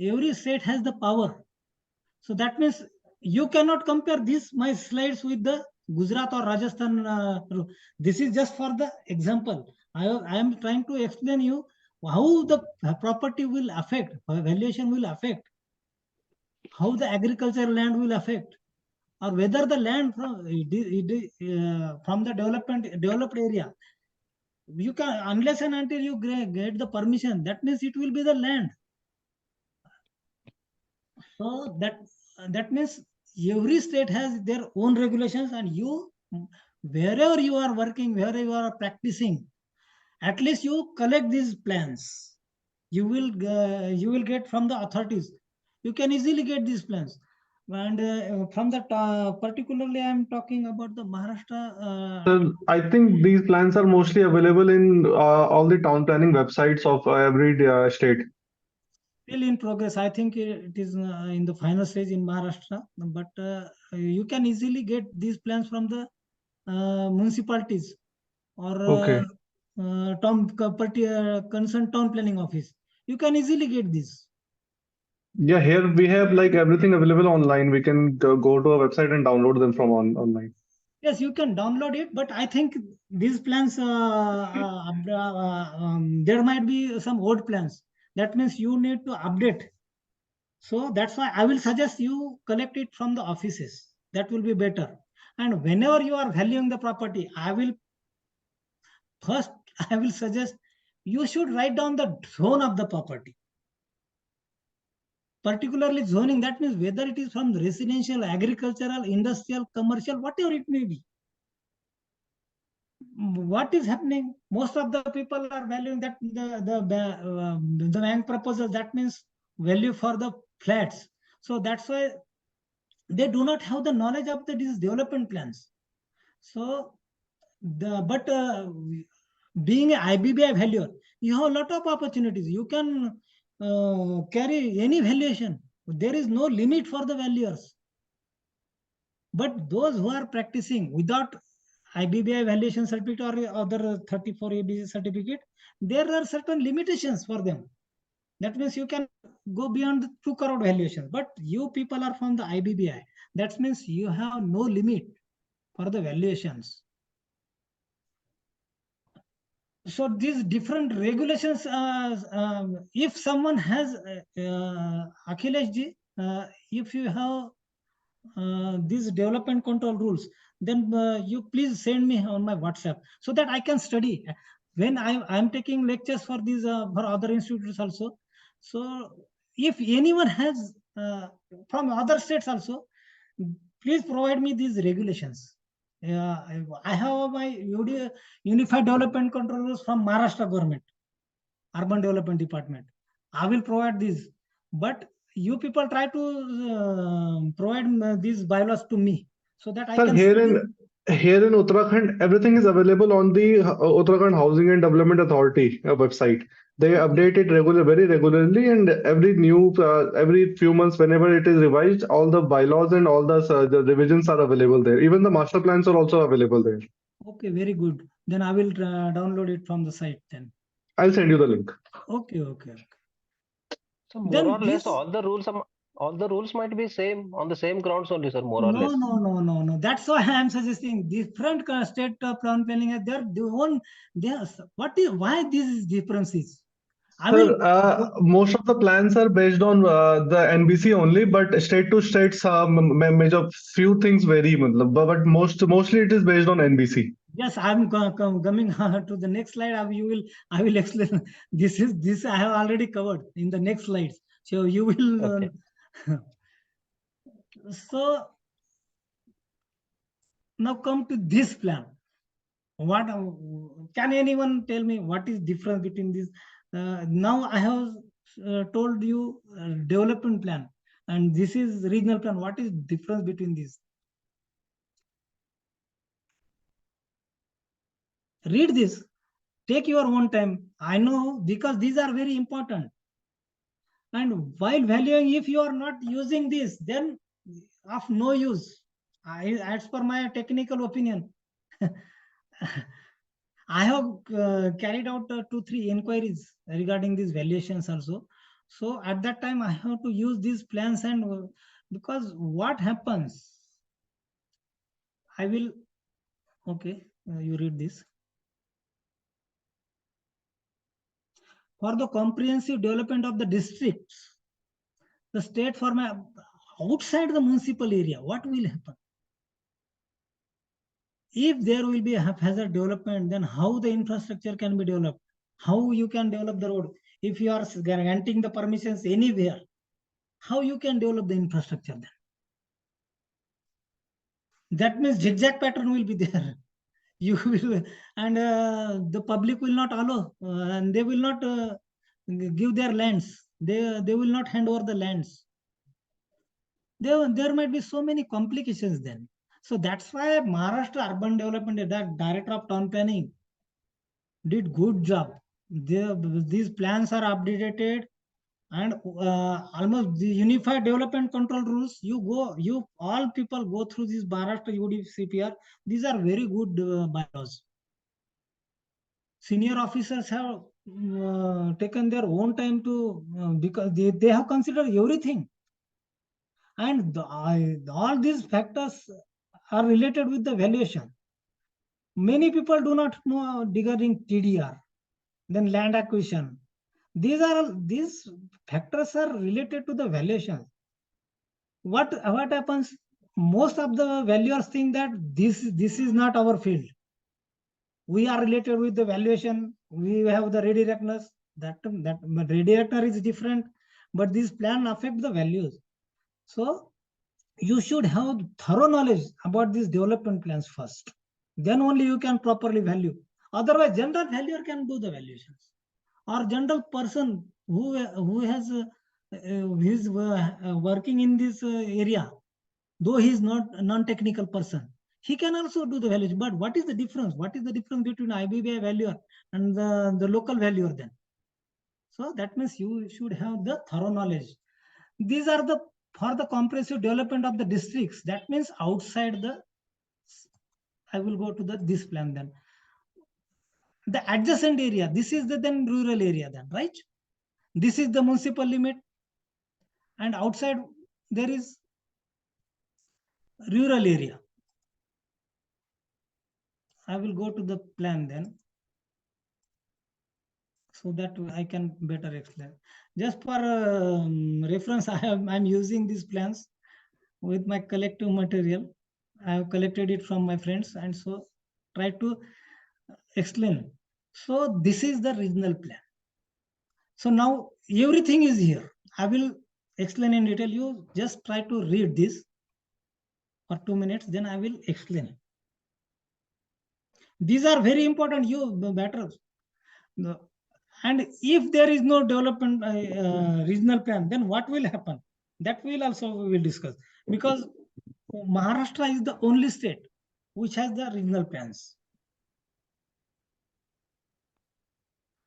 every state has the power. So that means you cannot compare my slides with the Gujarat or Rajasthan. This is just for the example. I am trying to explain you how the property will affect, valuation will affect, how the agricultural land will affect, or whether the land from the developed area, you can, unless and until you get the permission, that means it will be the land. So that means every state has their own regulations, and you, wherever you are working, wherever you are practicing, at least you collect these plans. You will get from the authorities. You can easily get these plans, and from the particularly I am talking about the Maharashtra. So I think these plans are mostly available in all the town planning websites of every state. Still in progress. I think it is in the final stage in Maharashtra, but you can easily get these plans from the municipalities or Okay. concerned town planning office. You can easily get this. Yeah, here we have like everything available online. We can go to a website and download them from online. Yes, you can download it, but I think these plans, there might be some old plans. That means you need to update. So that's why I will suggest you collect it from the offices. That will be better. And whenever you are valuing the property, I will suggest you should write down the zone of the property. Particularly zoning, that means whether it is from residential, agricultural, industrial, commercial, whatever it may be. What is happening? Most of the people are valuing that the bank proposal, that means value for the flats. So that's why they do not have the knowledge of these development plans. So being an IBBI valuer, you have a lot of opportunities. You can carry any valuation. There is no limit for the valuers. But those who are practicing without IBBI valuation certificate or other 34 ABC certificate, there are certain limitations for them. That means you can go beyond the 2 crore valuation. But you people are from the IBBI. That means you have no limit for the valuations. So these different regulations, if someone has, Akhilesh ji, if you have these development control rules, then you please send me on my WhatsApp so that I can study. When I'm taking lectures for these for other institutes also. So if anyone has from other states also, please provide me these regulations. I have my Unified Development Control Rules from Maharashtra government, Urban Development Department. I will provide these, but you people try to provide these bylaws to me so that I Sir, can here study. here in Uttarakhand, everything is available on the Uttarakhand Housing and Development Authority website. They update it very regularly, and every few months, whenever it is revised, all the bylaws and all the revisions are available there. Even the master plans are also available there. Okay, very good. Then I will download it from the site then. I'll send you the link. Okay. So more Then or less, this- all the rules might be same on the same grounds only, sir. More or less. No. That's why I am suggesting different state plan planning. Why these differences? Sir, most of the plans are based on the NBC only, but state to state, major few things vary, matlab, but mostly it is based on NBC. Yes, I'm coming to the next slide. I will explain. This I have already covered in the next slides. So you will. Okay. So now come to this plan. What can anyone tell me what is difference between this? Now I have told you development plan, and this is regional plan. What is difference between these? Read this. Take your own time. I know because these are very important. And while valuing, if you are not using this, then of no use. As per my technical opinion, I have carried out 2-3 inquiries regarding these valuations also. So at that time, I have to use these plans, and because what happens, I will, okay, you read this. For the comprehensive development of the districts, the state for my outside the municipal area, what will happen? If there will be a haphazard development, then how the infrastructure can be developed? How you can develop the road? If you are granting the permissions anywhere, how you can develop the infrastructure then? That means zigzag pattern will be there. You will, and the public will not allow, and they will not give their lands. They will not hand over the lands. There might be so many complications then. So that's why Maharashtra Urban Development, the Director of Town Planning, did good job. These plans are updated, and almost the unified development control rules. You all people go through this Maharashtra UDCPR. These are very good bylaws. Senior officers have taken their own time to because they have considered everything, and all these factors are related with the valuation. Many people do not know regarding TDR, then land acquisition. These factors are related to the valuation. What happens? Most of the valuers think that this is not our field. We are related with the valuation. We have the ready reckoners. That ready reckoner is different, but this plan affect the values. So you should have thorough knowledge about these development plans first. Then only you can properly value. Otherwise, general valuer can do the valuations, or general person who is working in this area, though he is not a non-technical person, he can also do the valuation. But what is the difference? What is the difference between IBBI valuer and the local valuer then? So that means you should have the thorough knowledge. These are for the comprehensive development of the districts. That means outside the, I will go to this plan then. The adjacent area, this is the then rural area then, right? This is the municipal limit, and outside there is rural area. I will go to the plan then, so that I can better explain. Just for reference, I'm using these plans with my collective material. I have collected it from my friends, and so try to explain. So this is the regional plan. So now everything is here. I will explain in detail. You just try to read this for 2 minutes, then I will explain. These are very important. You better. And if there is no development regional plan, then what will happen? That will also we will discuss, because Maharashtra is the only state which has the regional plans.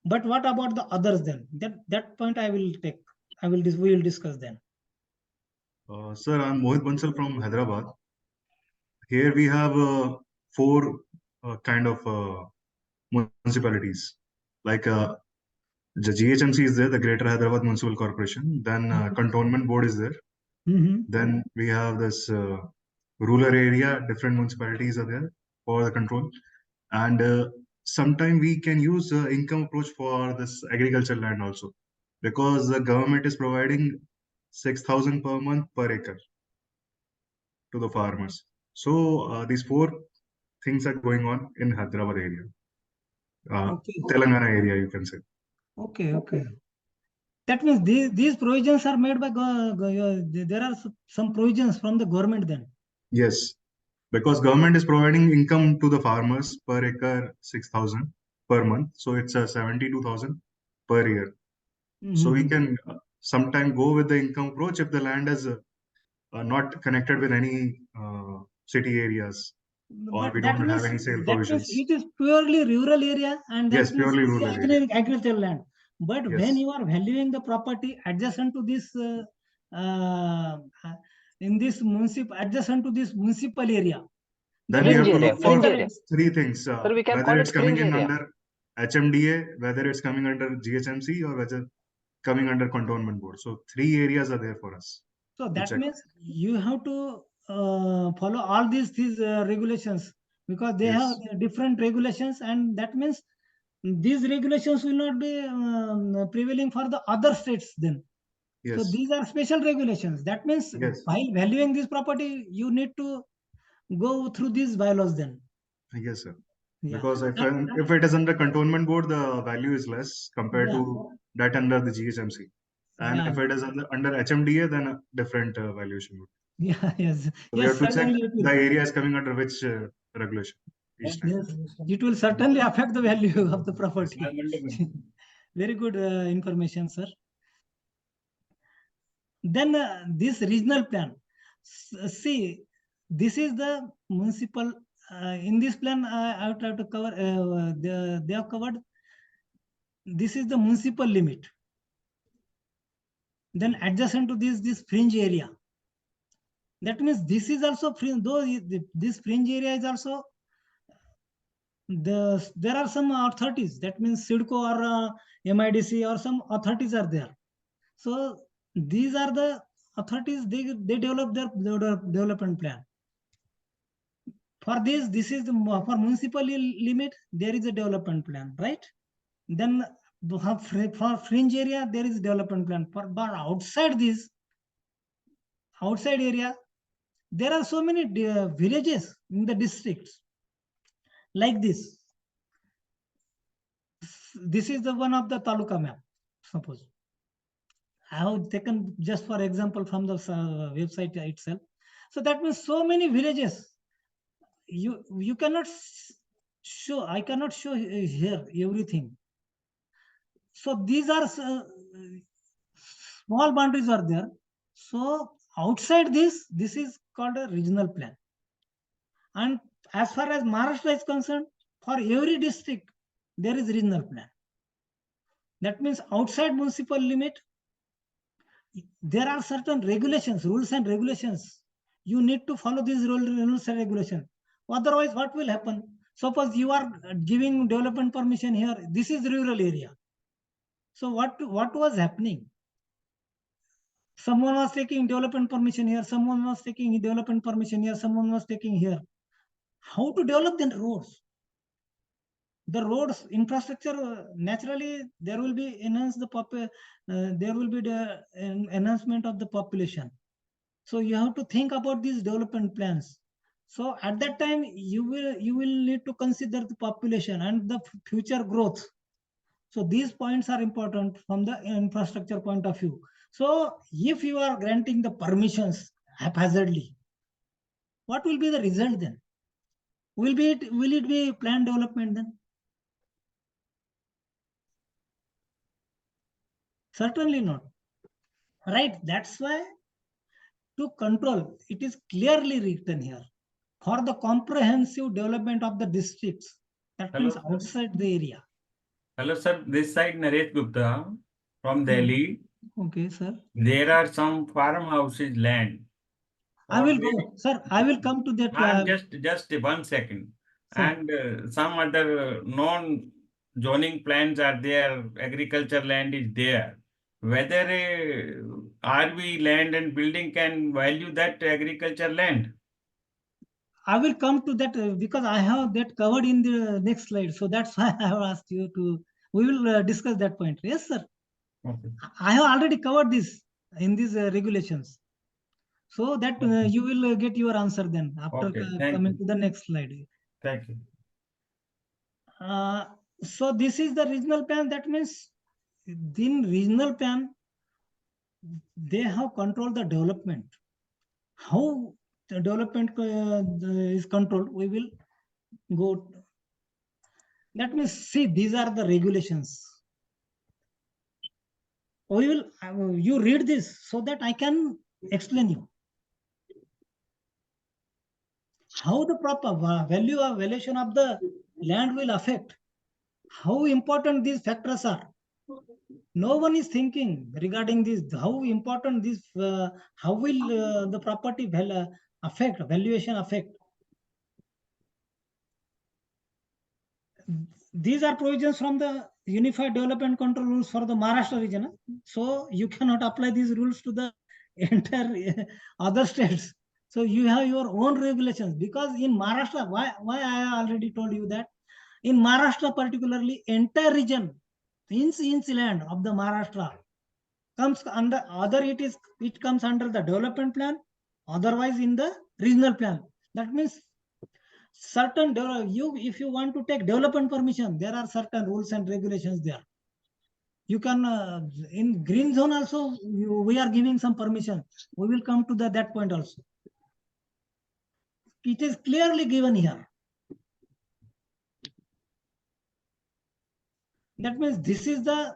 But what about the others then? That point I will take. We will discuss then. Sir, I'm Mohit Bansal from Hyderabad. Here we have four kind of municipalities. Like the GHMC is there, the Greater Hyderabad Municipal Corporation. Then Cantonment Board is there. Then we have this rural area, different municipalities are there for the control. And sometime we can use income approach for this agricultural land also, because the government is providing 6,000 per month per acre to the farmers. So these four things are going on in Hyderabad area, Telangana area, you can say. Okay. That means these provisions are made by there are some provisions from the government then. Yes, because government is providing income to the farmers per acre 6,000 per month, so it's 72,000 per year. So we can sometime go with the income approach if the land is not connected with any city areas, or But we that don't means have any sale provisions. it is purely rural area, and that Yes, means purely rural area. agricultural land. But Yes. when you are valuing the property adjacent to this adjacent to this municipal area, Then we have to look for fringe area. three things. Sir, we can Whether call it's it coming fringe in area. under HMDA, whether it's coming under GHMC, or whether coming under Cantonment Board. So three areas are there for us. So to that check. means you have to follow all these regulations, because they Yes. have different regulations, and that means these regulations will not be prevailing for the other states then. So Yes. these are special regulations. That means Yes. while valuing this property, you need to go through these bylaws then. Yes, sir. Yeah. Because if it is under Cantonment Board, the value is less compared to that under the GHMC. And Yeah. if it is under HMDA, then a different valuation would. Yeah, yes. So we have to check certainly it will. the area is coming under which regulation each time. Yes, it will certainly affect the value of the property. Very good information, sir. Then this regional plan. See, this is the municipal. In this plan, I have to cover. They have covered. This is the municipal limit. Then adjacent to this fringe area. That means this is also fringe. Though this fringe area is also there are some authorities. That means SIDCO or MIDC or some authorities are there. So these are the authorities. They develop their development plan. For this is the for municipal limit. There is a development plan, right? Then for fringe area there is a development plan. But outside this outside area, there are so many villages in the districts like this. This is the one of the taluka map, suppose. I have taken just for example from the website itself. So that means so many villages. You cannot show. I cannot show here everything. So these are small boundaries are there. So outside this is called a regional plan. And as far as Maharashtra is concerned, for every district there is regional plan. That means outside municipal limit, there are certain regulations, rules and regulations. You need to follow these rules and regulations. Otherwise, what will happen? Suppose you are giving development permission here. This is rural area. So what was happening? Someone was taking development permission here. Someone was taking development permission here. Someone was taking here. How to develop the roads? The roads infrastructure, naturally there will be there will be the enhancement of the population. So you have to think about these development plans. So at that time you will need to consider the population and the future growth. So these points are important from the infrastructure point of view. So if you are granting the permissions haphazardly, what will be the result then? Will it be planned development then? Certainly not. Right. That's why to control, it is clearly written here. for the comprehensive development of the districts. That Hello, means sir. outside the area. Hello, sir. This side Naresh Gupta from Delhi. Okay, sir. There are some farmhouses land. I will go, sir. I will come to that. Just 1 second. Sir. And some other non-zoning plans are there. Agriculture land is there. Whether RV land and building can value that agriculture land. I will come to that because I have that covered in the next slide. So that's why I have asked you to. We will discuss that point. Yes, sir. Okay. I have already covered this in these regulations. So that you will get your answer then after coming to the next slide. Thank you. So this is the regional plan. That means in regional plan, they have controlled the development. How the development is controlled, we will go. That means, see, these are the regulations. We will, you read this so that I can explain you. How the proper value of valuation of the land will affect, how important these factors are. No one is thinking regarding this, how important this, how will the property affect, valuation affect. These are provisions from the Unified Development Control Rules for the Maharashtra region. So you cannot apply these rules to the entire other states. So you have your own regulations, because in Maharashtra, why I already told you that in Maharashtra particularly, entire region, inch land of the Maharashtra comes under, other it comes under the development plan, otherwise in the regional plan. That means certain if you want to take development permission, there are certain rules and regulations there. You can in green zone also we are giving some permission. We will come to that point also. It is clearly given here. That means this is the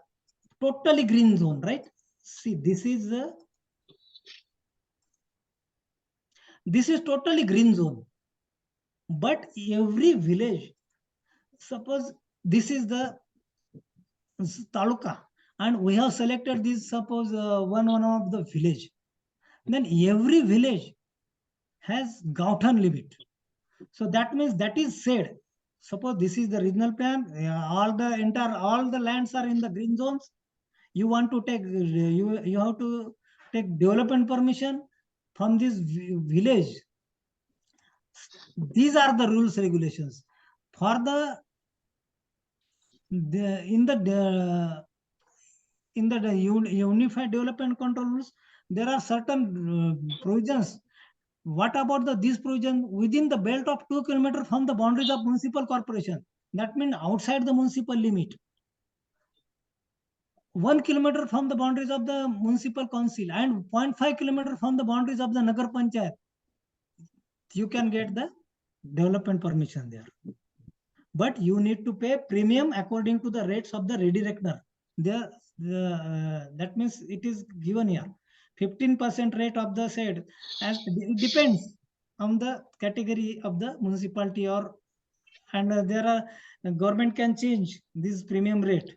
totally green zone, right? See, this is totally green zone. But every village, suppose this is the taluka, and we have selected this, suppose one of the village. Then every village has Gauthan limit. So that means that is said. Suppose this is the regional plan, all the lands are in the green zones. You want to take, you have to take development permission from this village. These are the rules, regulations. For in the Unified Development Control Rules, there are certain provisions. What about these provisions within the belt of 2 kilometers from the boundaries of municipal corporation? That means outside the municipal limit. 1 kilometer from the boundaries of the municipal council and 0.5 kilometer from the boundaries of the Nagar Panchayat. You can get the development permission there. But you need to pay premium according to the rates of the ready reckoner. That means it is given here. 15% rate of the said, and it depends on the category of the municipality, and there are government can change this premium rate.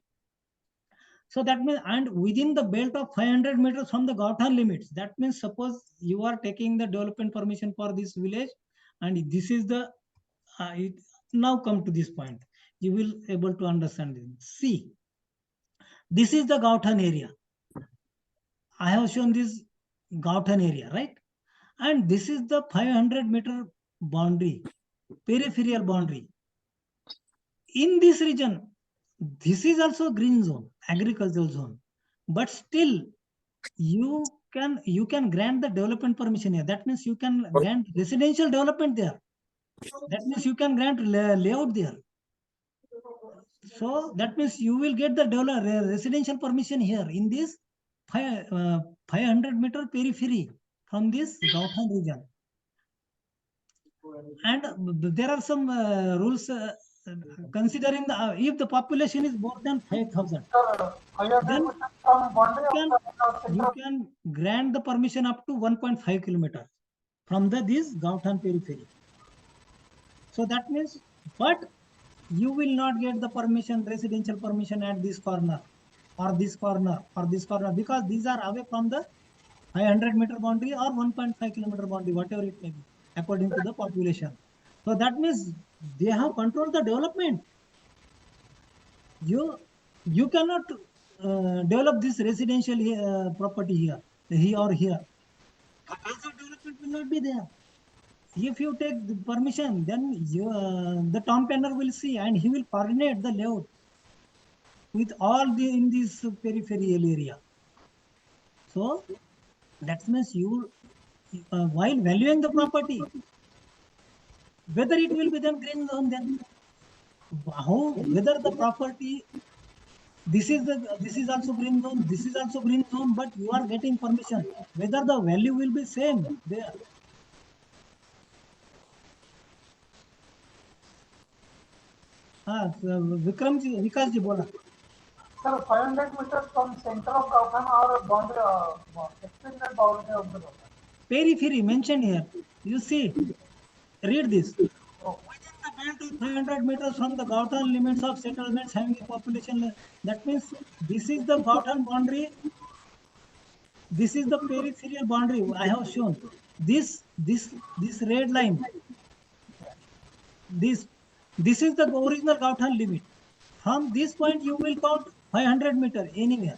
So that means, and within the belt of 500 meters from the Gauthan limits, that means suppose you are taking the development permission for this village, and this is the now come to this point, you will able to understand it. See, this is the Gauthan area. I have shown this Gauthan area, right? And this is the 500-meter boundary, peripheral boundary. In this region, this is also green zone, agricultural zone, but still you can grant the development permission here. That means you can grant residential development there. That means you can grant layout there. So that means you will get the residential permission here in this 500-meter periphery from this Gauthan region. And there are some rules considering if the population is more than 5,000, then you can grant the permission up to 1.5 kilometers from this Gauthan periphery. So that means, but you will not get the permission, residential permission at this corner or this corner or this corner, because these are away from the 500-meter boundary or 1.5 kilometer boundary, whatever it may be, according to the population. So that means they have controlled the development. You cannot develop this residential property here or here. Also development will not be there. If you take the permission, then the town planner will see and he will coordinate the layout with all the in this peripheral area. So that means you, while valuing the property, whether it will be then green zone, then how, whether the property, this is also green zone, this is also green zone, but you are getting permission, whether the value will be same there. Vikram ji, विकास जी बोला. Sir, 500 meters from center of Gautama or boundary, extended boundary of the Gautama. Periphery mentioned here. You see, read this. Within the belt of 500 meters from the Gautama limits of settlements having a population, that means this is the Gautama boundary. This is the peripheral boundary I have shown. This red line. This is the original Gautama limit. From this point, you will count 500 meter anywhere.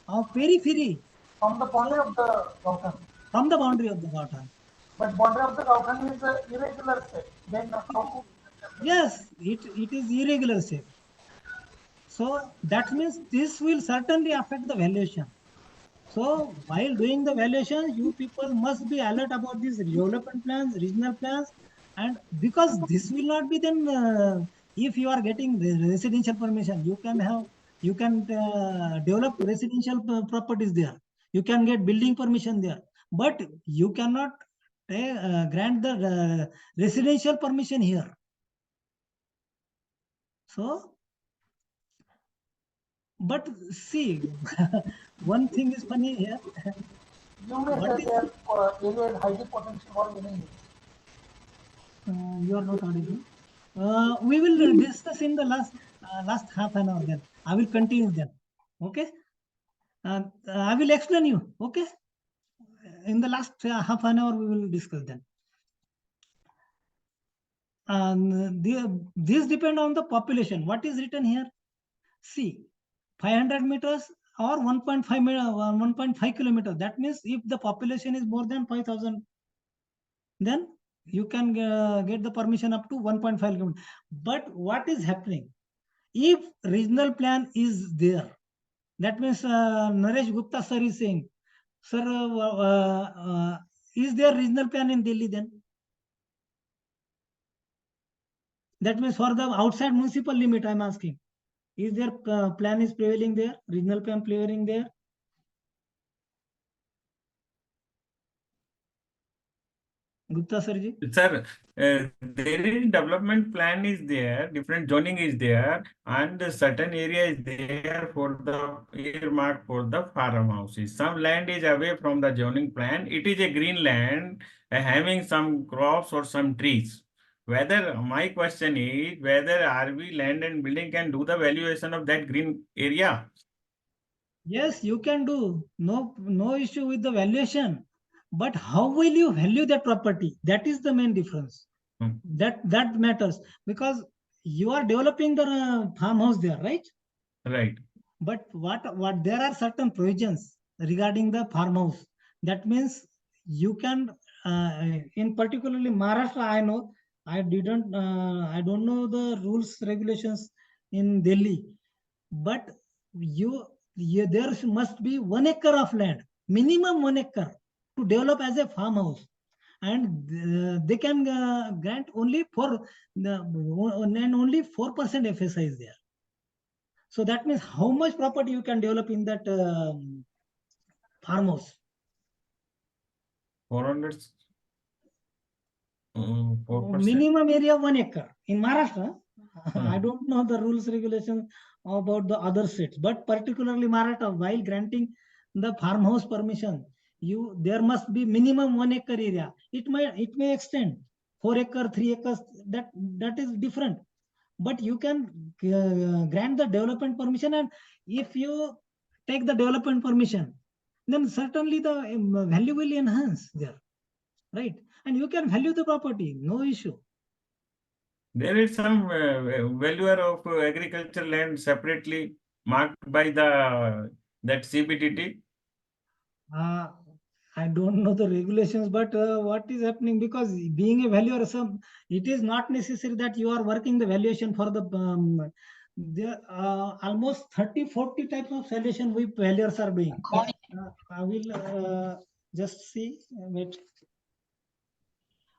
Of periphery. From the boundary of the Gautama. From the boundary of the Gautama. But boundary of the Gautama is irregular shape. Then how? Yes, it is irregular shape. So that means this will certainly affect the valuation. So while doing the valuation, you people must be alert about these development plans, regional plans, and because this will not be then, if you are getting residential permission, you can develop residential properties there. You can get building permission there, but you cannot grant the residential permission here. So, but see, one thing is funny here. You may say that area is highly potential for living. You are not audible. We will discuss in the last half an hour. Then I will continue then. Okay. I will explain you. Okay. In the last half an hour, we will discuss then. This depend on the population. What is written here? See, 500 meters or 1.5 kilometers. That means if the population is more than 5,000, then you can get the permission up to 1.5 kilometers. But what is happening? If regional plan is there, that means Naresh Gupta sir is saying, sir, is there regional plan in Delhi then? That means for the outside municipal limit, I'm asking, is there plan is prevailing there? Regional plan prevailing there? Gupta sir ji. Sir, there is development plan is there, different zoning is there, and certain area is there for the earmark for the farmhouses. Some land is away from the zoning plan. It is a green land having some crops or some trees. Whether my question is whether RV land and building can do the valuation of that green area. Yes, you can do. No issue with the valuation. But how will you value that property? That is the main difference. That matters, because you are developing the farmhouse there, right? Right. But what there are certain provisions regarding the farmhouse. That means you can, in particularly Maharashtra, I know. I don't know the rules regulations in Delhi, but there must be 1 acre of land, minimum 1 acre, to develop as a farmhouse, and they can grant only only 4% FSI is there. So that means how much property you can develop in that farmhouse? 400. 4%. Minimum area 1 acre in Maharashtra. I don't know the rules regulations about the other states, but particularly Maharashtra, while granting the farmhouse permission, there must be minimum 1 acre area. It may extend. 4 acre, 3 acres, that is different. But you can grant the development permission, and if you take the development permission, then certainly the value will enhance there, right? And you can value the property, no issue. There is some valuer of agriculture land separately marked by that CBDT. I don't know the regulations, but what is happening, because being a valuer, it is not necessary that you are working the valuation for the there almost 30-40 types of valuation we valuers are doing. I will just see. Wait.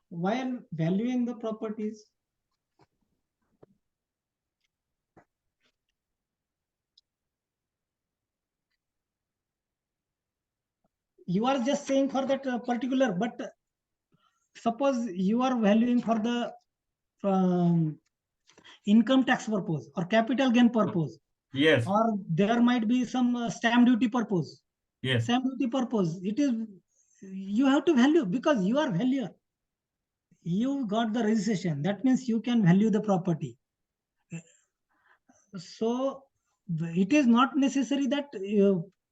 While valuing the properties, you are just saying for that particular, but suppose you are valuing for the income tax purpose or capital gain purpose. Yes. Or there might be some stamp duty purpose. Yes. Stamp duty purpose. It is, you have to value because you are valuer. You got the registration. That means you can value the property. So it is not necessary that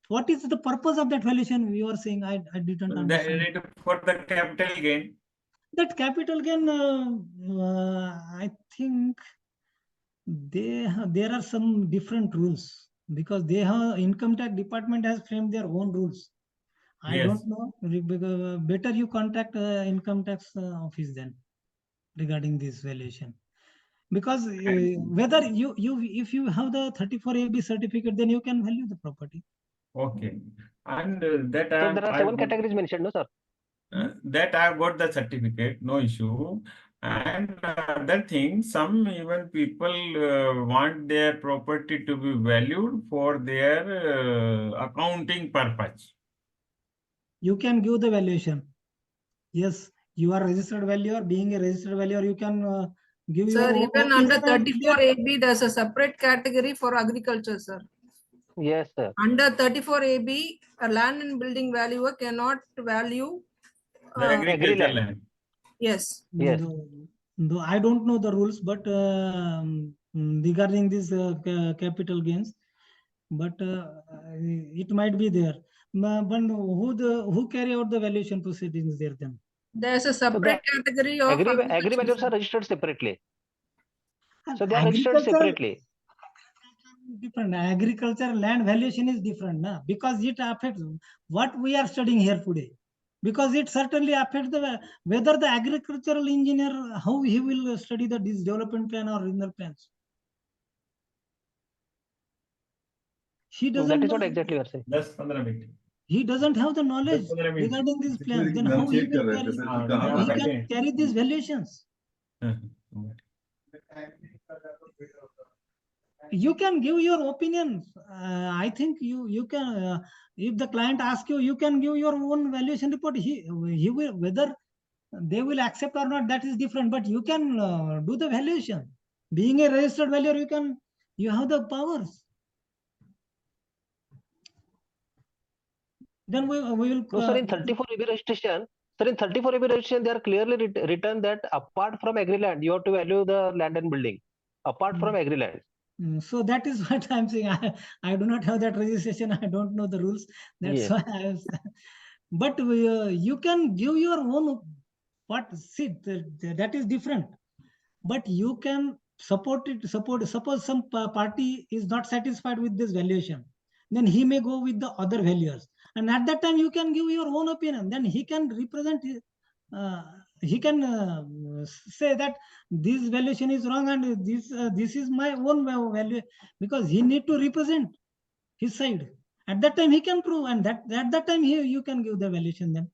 what is the purpose of that valuation? You are saying I didn't understand. For the capital gain. That capital gain, I think there are some different rules, because they have income tax department has framed their own rules. I Yes. don't know. Better you contact income tax office then regarding this valuation, because whether if you have the 34AB certificate, then you can value the property. Okay, and that So there are 7 categories mentioned, no, sir? That I've got the certificate, no issue. And other thing, some even people want their property to be valued for their accounting purpose. You can give the valuation. Yes, you are registered valuer. Being a registered valuer, you can give Sir, your even under 34AB, there's a separate category for agriculture, sir. Yes, sir. Under 34AB, a land and building valuer cannot value Agricultural land. Yes. Yes. Though I don't know the rules, but regarding this capital gains, but it might be there. But who carry out the valuation proceedings there then? There's a separate category of agri valuers are registered separately. So they are registered separately. Different. Agriculture land valuation is different, na? Because it affects what we are studying here today. Because it certainly affects whether the agricultural engineer, how he will study this development plan or regional plans. He doesn't. That is what exactly you are saying. He doesn't have the knowledge regarding these plans. Then how he can carry these valuations? You can give your opinion. I think you can. If the client asks you, you can give your own valuation report. He will, whether they will accept or not, that is different. But you can do the valuation. Being a registered valuer, you have the powers. Then we will. No, sir, in 34AB registration, sir, in 34AB registration, they are clearly written that apart from agri land, you have to value the land and building. Apart from agri land. So that is what I'm saying. I do not have that registration. I don't know the rules. That's why I was. But you can give your own. See, that is different. But you can support it. Suppose some party is not satisfied with this valuation, then he may go with the other valuers, and at that time you can give your own opinion. Then he can represent. He can say that this valuation is wrong and this is my own value, because he need to represent his side. At that time he can prove, and at that time you can give the valuation. Then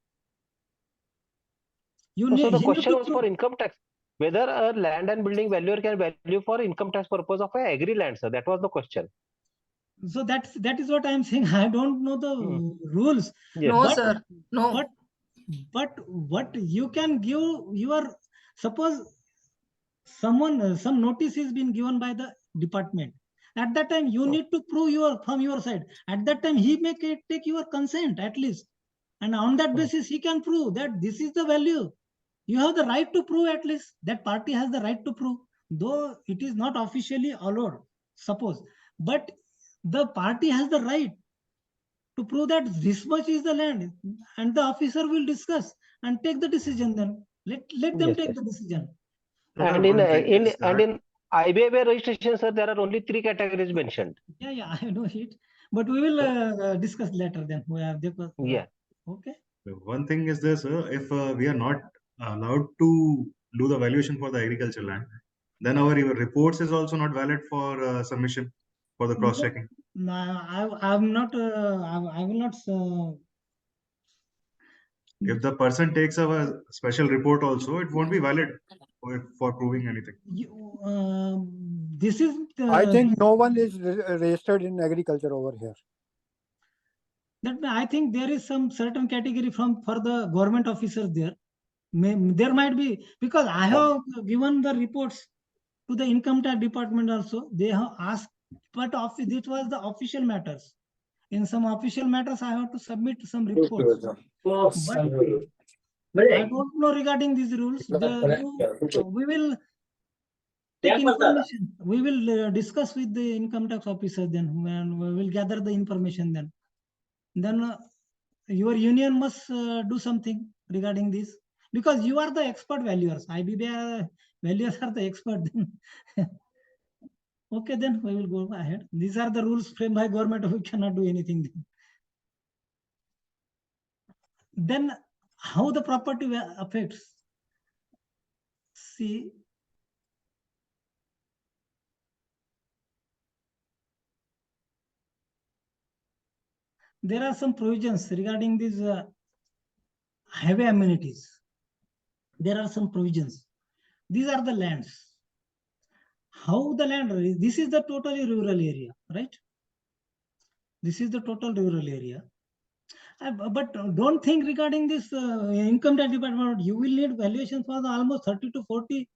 so the question was for income tax, whether a land and building valuer can value for income tax purpose of a agri land, sir. That was the question. So that is what I am saying. I don't know the rules. Yes. No, sir. No. But what you can give your, suppose some notice is been given by the department. At that time you need to prove from your side. At that time he may take your consent at least, and on that basis he can prove that this is the value. You have the right to prove, at least that party has the right to prove, though it is not officially allowed, suppose, but the party has the right to prove that this much is the land, and the officer will discuss and take the decision. Then let them Yes, take yes. the decision. And in IBA registration, sir, there are only 3 categories mentioned. Yeah, I know it, but we will discuss later. Then we have Yeah. Okay. One thing is this, if we are not allowed to do the valuation for the agriculture land, then our reports is also not valid for submission for the cross checking. No, I'm not. I will not. If the person takes a special report also, it won't be valid for proving anything. This is. I think no one is registered in agriculture over here. That I think there is some certain category for the government officers there. There might be, because I have given the reports to the income tax department also. They have asked, but this was the official matters. In some official matters, I have to submit some reports. But I don't know regarding these rules. We will take information. We will discuss with the income tax officer then, and we will gather the information then. Then your union must do something regarding this, because you are the expert valuers. IBBI valuers are the expert. Okay, then we will go ahead. These are the rules framed by government. We cannot do anything. Then how the property affects? See, there are some provisions regarding these highway amenities. There are some provisions. These are the lands. How the land, this is the totally rural area, right? This is the total rural area. But don't think regarding this income tax department, you will need valuation for the almost 30 to 40.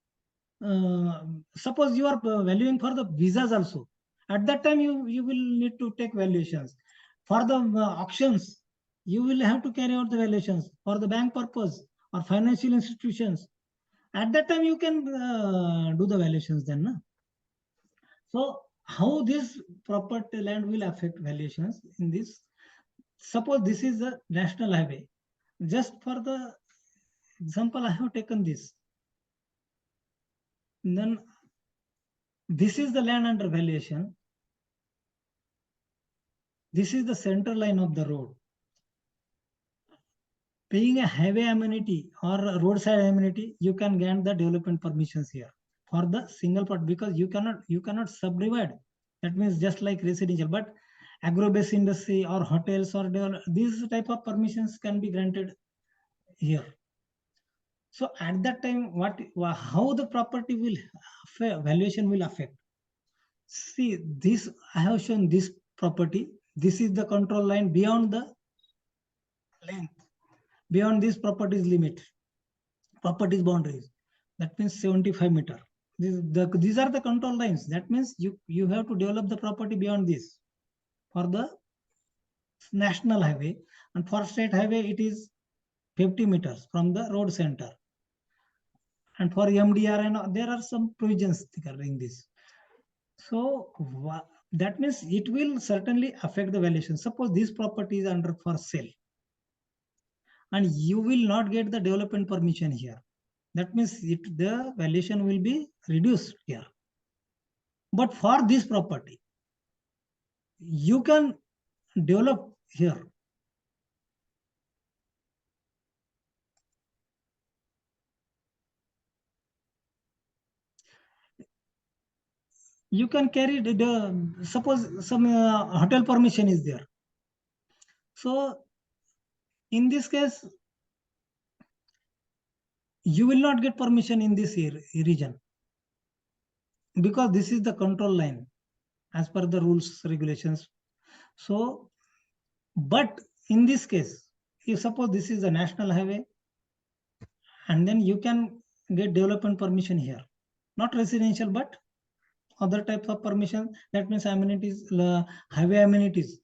Suppose you are valuing for the visas also. At that time, you will need to take valuations. For the auctions, you will have to carry out the valuations for the bank purpose or financial institutions. At that time, you can do the valuations then. No? So how this property land will affect valuations in this? Suppose this is a national highway. Just for the example, I have taken this. And then this is the land under valuation. This is the center line of the road. Paying a highway amenity or a roadside amenity, you can grant the development permissions here for the single part, because you cannot subdivide. That means just like residential, but agro-based industry or hotels or these type of permissions can be granted here. So at that time, how the property will valuation will affect? See, this I have shown this property. This is the control line beyond the length, beyond this property's limit, property's boundaries. That means 75 meter. These are the control lines. That means you have to develop the property beyond this for the national highway, and for state highway it is 50 meters from the road center. And for MDR, and there are some provisions regarding this. So that means it will certainly affect the valuation. Suppose this property is under for sale, and you will not get the development permission here. That means the valuation will be reduced here. But for this property, you can develop here. You can carry suppose some hotel permission is there. So in this case, you will not get permission in this region, because this is the control line as per the rules, regulations. So, but in this case, if suppose this is a national highway, and then you can get development permission here, not residential, but other types of permission. That means amenities, highway amenities.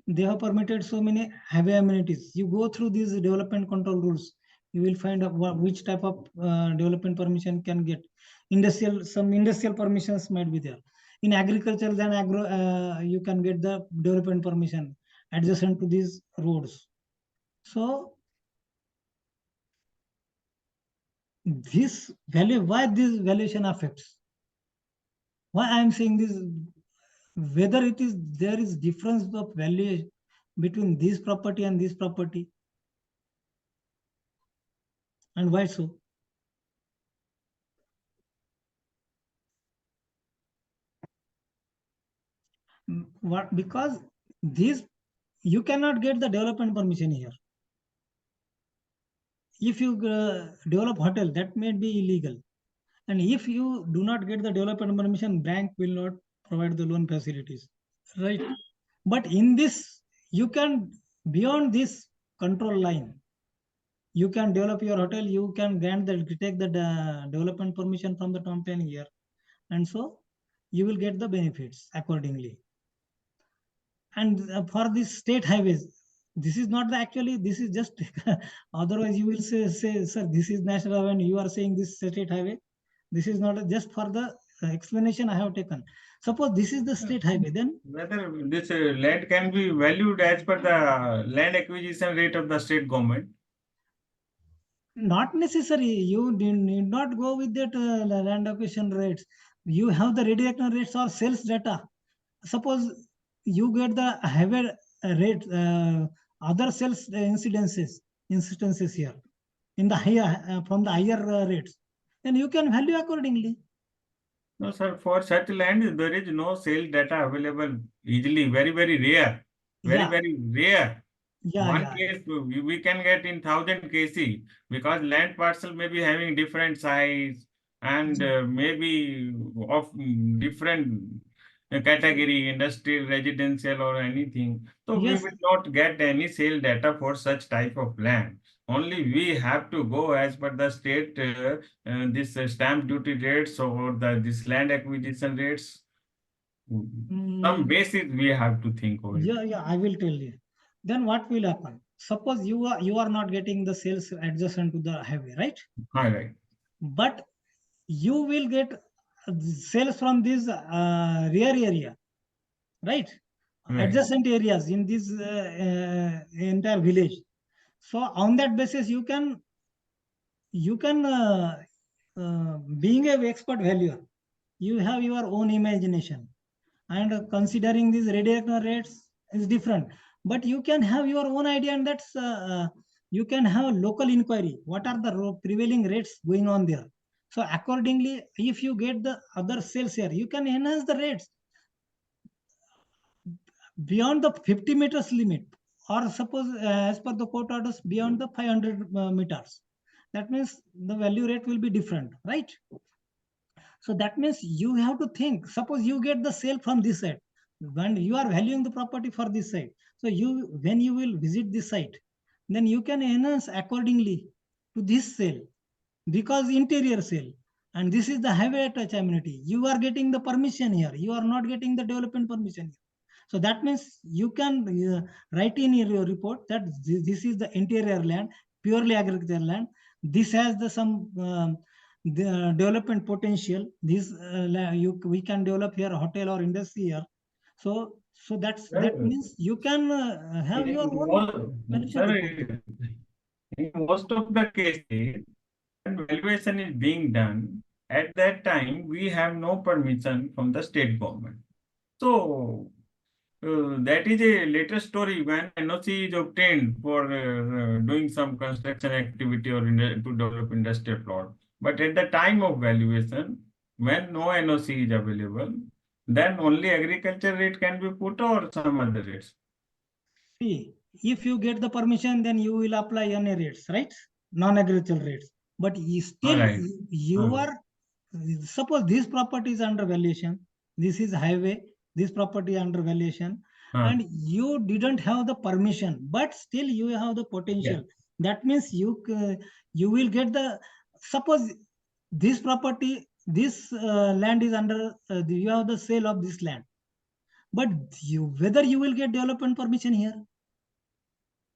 They have permitted so many highway amenities. You go through these development control rules. You will find out which type of development permission can get. Some industrial permissions might be there. In agriculture, then you can get the development permission adjacent to these roads. So this value, why this valuation affects? Why I am saying this? Whether it is there is difference of value between this property and this property, and why so? What? Because this you cannot get the development permission here. If you develop hotel, that may be illegal. And if you do not get the development permission, bank will not provide the loan facilities, right? But in this, you can, beyond this control line, you can develop your hotel, you can take the development permission from the town plan here. And so you will get the benefits accordingly. And for these state highways, this is not the actually, this is just, otherwise you will say, sir, this is national highway and you are saying this state highway. This is not just for the explanation I have taken. Suppose this is the state highway, then whether this land can be valued as per the land acquisition rate of the state government. not necessary. You need not go with that land acquisition rates. You have the redirection rates or sales data. Suppose you get the highway rate, other sales instances here in the higher from the higher rates, then you can value accordingly. No, sir, for such land, there is no sale data available easily, very, very rare. Yeah. Very rare. Yeah, One yeah. case we can get in 1,000 cases because land parcel may be having different size and maybe of different category, industrial, residential or anything. So Yes. we will not get any sale data for such type of land. Only we have to go as per the state this stamp duty rates or this land acquisition rates. Some basis we have to think over it. Yeah, I will tell you. Then what will happen? Suppose you are not getting the sales adjacent to the highway, right? Right. But you will get sales from this rear area, right? Adjacent areas in this entire village. So on that basis, you can being an expert valuer, you have your own imagination, and considering these radiation rates is different, but you can have your own idea, and that's you can have a local inquiry. What are the prevailing rates going on there? So accordingly, if you get the other sales here, you can enhance the rates beyond the 50 meters limit, or suppose as per the court orders beyond the 500 meters. That means the value rate will be different, right? So that means you have to think, suppose you get the sale from this side, when you are valuing the property for this side. So when you will visit this site, then you can enhance accordingly to this sale, because interior sale, and this is the highway touch amenity. You are getting the permission here. You are not getting the development permission here. So that means you can write in your report that this is the interior land, purely agricultural land. This has some the development potential. This we can develop here a hotel or industry here. So that means you can have your own Sir, in most of the cases, when valuation is being done, at that time we have no permission from the state government. So that is a later story when NOC is obtained for doing some construction activity or to develop industrial plot. But at the time of valuation, when no NOC is available, then only agriculture rate can be put or some other rates. See, if you get the permission, then you will apply NA rates, right? Non-agricultural rates. But you are, suppose this property is under valuation, this is highway, this property under valuation, and you didn't have the permission, but still you have the potential. That means you will get the, suppose this property, this land is under, you have the sale of this land. But whether you will get development permission here?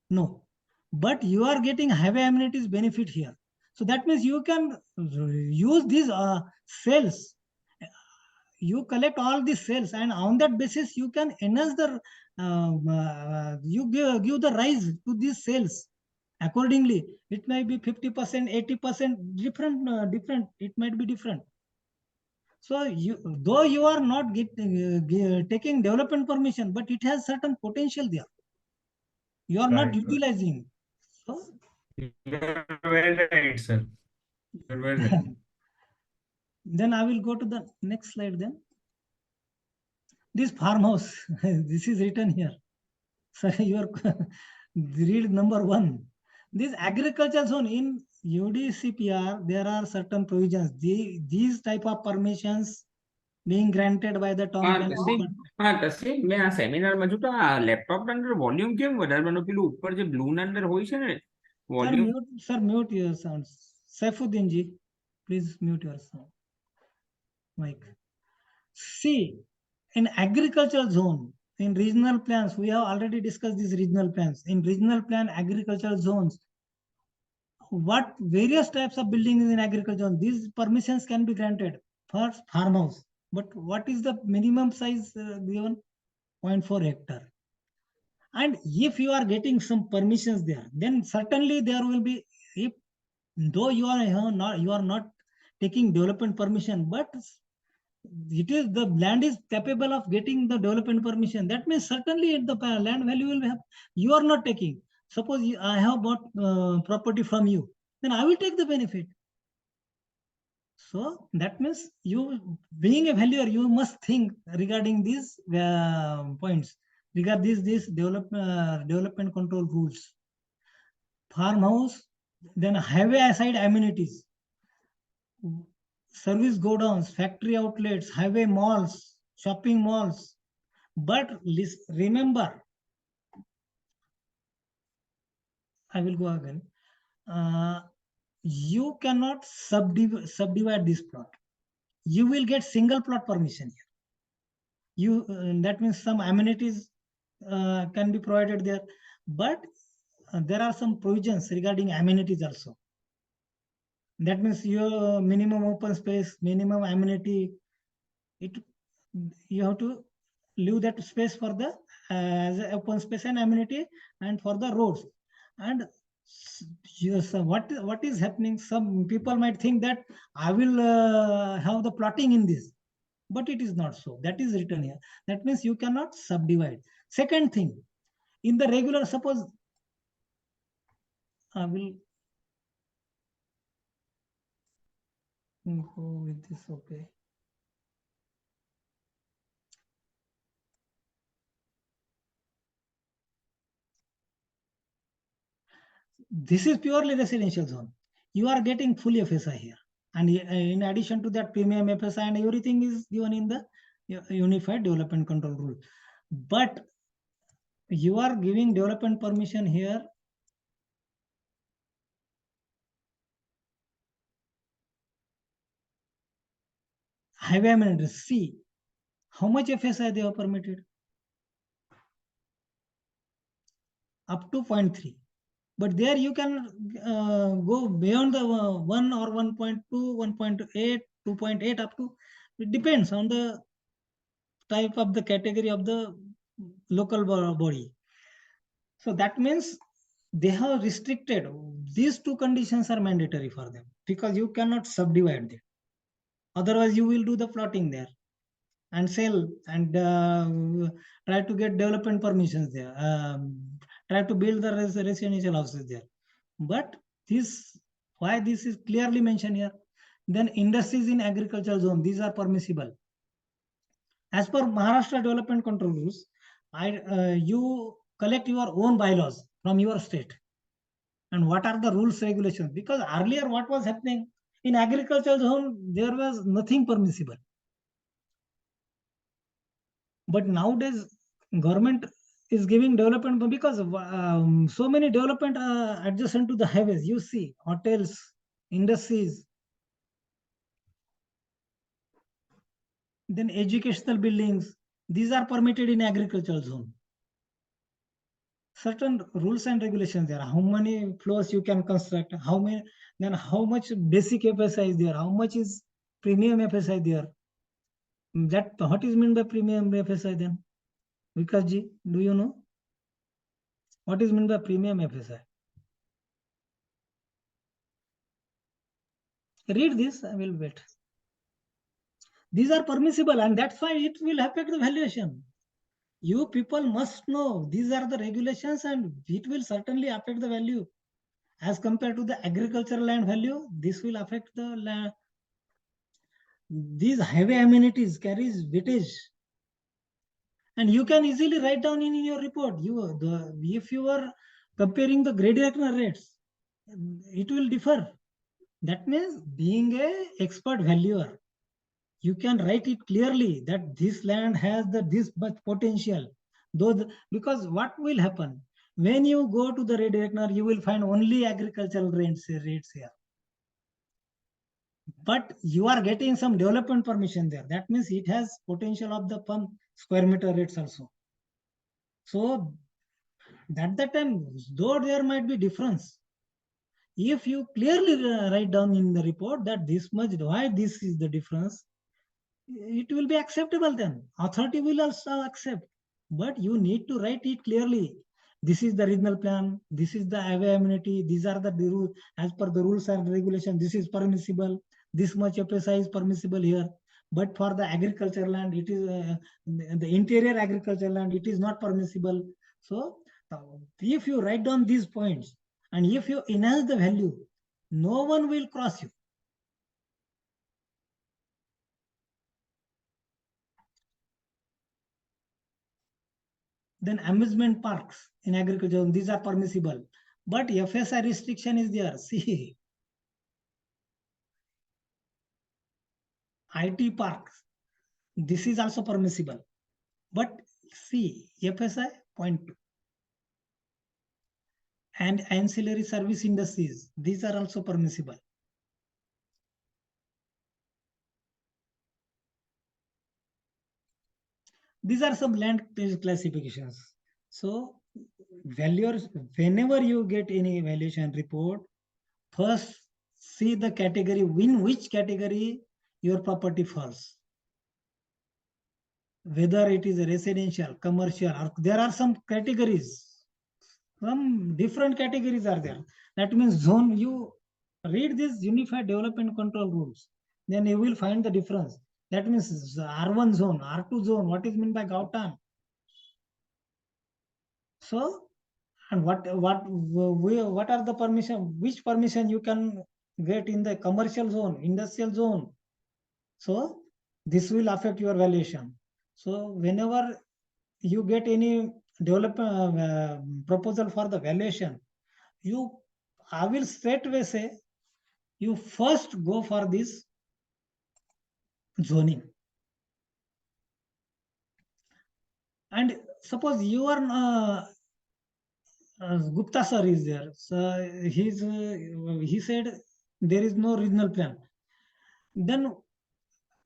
No. but you are getting highway amenities benefit here. So that means you can use these cells. You collect all these cells, and on that basis you can enhance the you give the rise to these cells accordingly. It may be 50%, 80%, different. It might be different. So though you are not taking development permission, but it has certain potential there. You are not Right, right. utilizing. So You're well right, sir. You're well right. then I will go to the next slide then. This farmhouse, this is written here. So your read number 1. This agriculture zone in UDCPR, there are certain provisions. These type of permissions being granted by the town planning department. તસી મેં આ સેમિનારમાં જોતા આ laptop અંદર volume કેમ વધારવાનું પેલું ઉપર જે બ્લુ ના અંદર હોય છે ને volume Sir, mute your sounds. Saifuddin ji, please mute your sound. Mic. See, in agricultural zone, in regional plans, we have already discussed these regional plans. In regional plan, agricultural zones, what various types of buildings in agriculture zone, these permissions can be granted for farmhouse. But what is the minimum size given? 0.4 hectare. And if you are getting some permissions there, then certainly there will be, if though you are not taking development permission, but it is the land is capable of getting the development permission. That means certainly the land value will have. You are not taking. Suppose I have bought property from you, then I will take the benefit. So that means you, being a valuer, you must think regarding these points, regard these development control rules. Farmhouse, then highway side amenities, service godowns, factory outlets, highway malls, shopping malls. But remember, I will go again. You cannot subdivide this plot. You will get single plot permission here. That means some amenities can be provided there, but there are some provisions regarding amenities also. That means your minimum open space, minimum amenity, you have to leave that space for the as open space and amenity and for the roads. And yes, what is happening? Some people might think that I will have the plotting in this, but it is not so. That is written here. That means you cannot subdivide. Second thing, in the regular, suppose I will go with this. Okay. This is purely residential zone. You are getting full FSI here. And in addition to that, premium FSI and everything is given in the Unified Development Control Rule. But you are giving development permission here. Highway amenities, see how much FSI they have permitted. Up to 0.3. But there you can go beyond the 1 or 1.2, 1.8, 2.8 up to, it depends on the type of the category of the local body. So that means they have restricted. These two conditions are mandatory for them because you cannot subdivide them. Otherwise, you will do the plotting there and sell and try to get development permissions there. Try to build the residential houses there. But why this is clearly mentioned here. Then industries in agricultural zone, these are permissible. As per Maharashtra Development Control Rules, you collect your own bylaws from your state. And what are the rules, regulations? Because earlier what was happening in agricultural zone, there was nothing permissible. But nowadays, government is giving development because so many development adjacent to the highways. You see, hotels, industries, then educational buildings. These are permitted in agricultural zone. certain rules and regulations there. How many floors you can construct, how many, then how much basic FSI is there, how much is premium FSI there. That what is meant by premium FSI then? Vikas ji, do you know? What is meant by premium FSI? Read this, I will wait. These are permissible and that's why it will affect the valuation. You people must know these are the regulations and it will certainly affect the value. As compared to the agricultural land value, this will affect the land. These highway amenities carries weightage. And you can easily write down in your report, if you are comparing the grade reckoner rates, it will differ. That means being a expert valuer, you can write it clearly that this land has this much potential. Because what will happen? When you go to the grade reckoner, you will find only agricultural rates here. But you are getting some development permission there. That means it has potential of the per square meter rates also. So at that time, though there might be difference, if you clearly write down in the report that this much, why this is the difference, it will be acceptable then. Authority will also accept. But you need to write it clearly. This is the regional plan. This is the highway amenity. These are the rules as per the rules and regulations. This is permissible. This much FSI is permissible here. But for the agriculture land, it is the interior agriculture land, it is not permissible. So if you write down these points and if you enhance the value, no one will cross you. Then amusement parks in agriculture, these are permissible. But FSI restriction is there. See, IT parks, this is also permissible. But see, FSI 0.2. And ancillary service industries, these are also permissible. These are some land classifications. So valuers, whenever you get any valuation report, first see the category, in which category your property falls. Whether it is a residential, commercial, or there are some categories. Some different categories are there. That means zone, you read this Unified Development Control Rules, then you will find the difference. That means R1 zone, R2 zone, what is meant by Gautan? So, and what are the permission, which permission you can get in the commercial zone, industrial zone? So this will affect your valuation. So whenever you get any proposal for the valuation, I will straight away say, you first go for this zoning. And suppose you are Gupta sir is there. So he said there is no regional plan. Then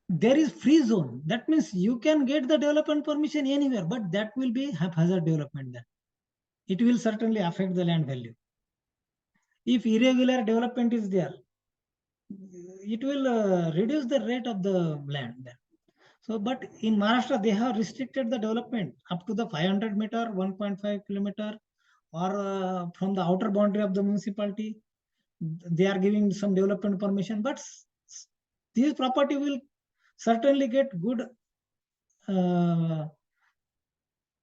there is free zone. That means you can get the development permission anywhere, but that will be haphazard development then. It will certainly affect the land value. If irregular development is there, it will reduce the rate of the land then. So, but in Maharashtra, they have restricted the development up to the 500 meter, 1.5 kilometer, or from the outer boundary of the municipality, they are giving some development permission, but this property will certainly get good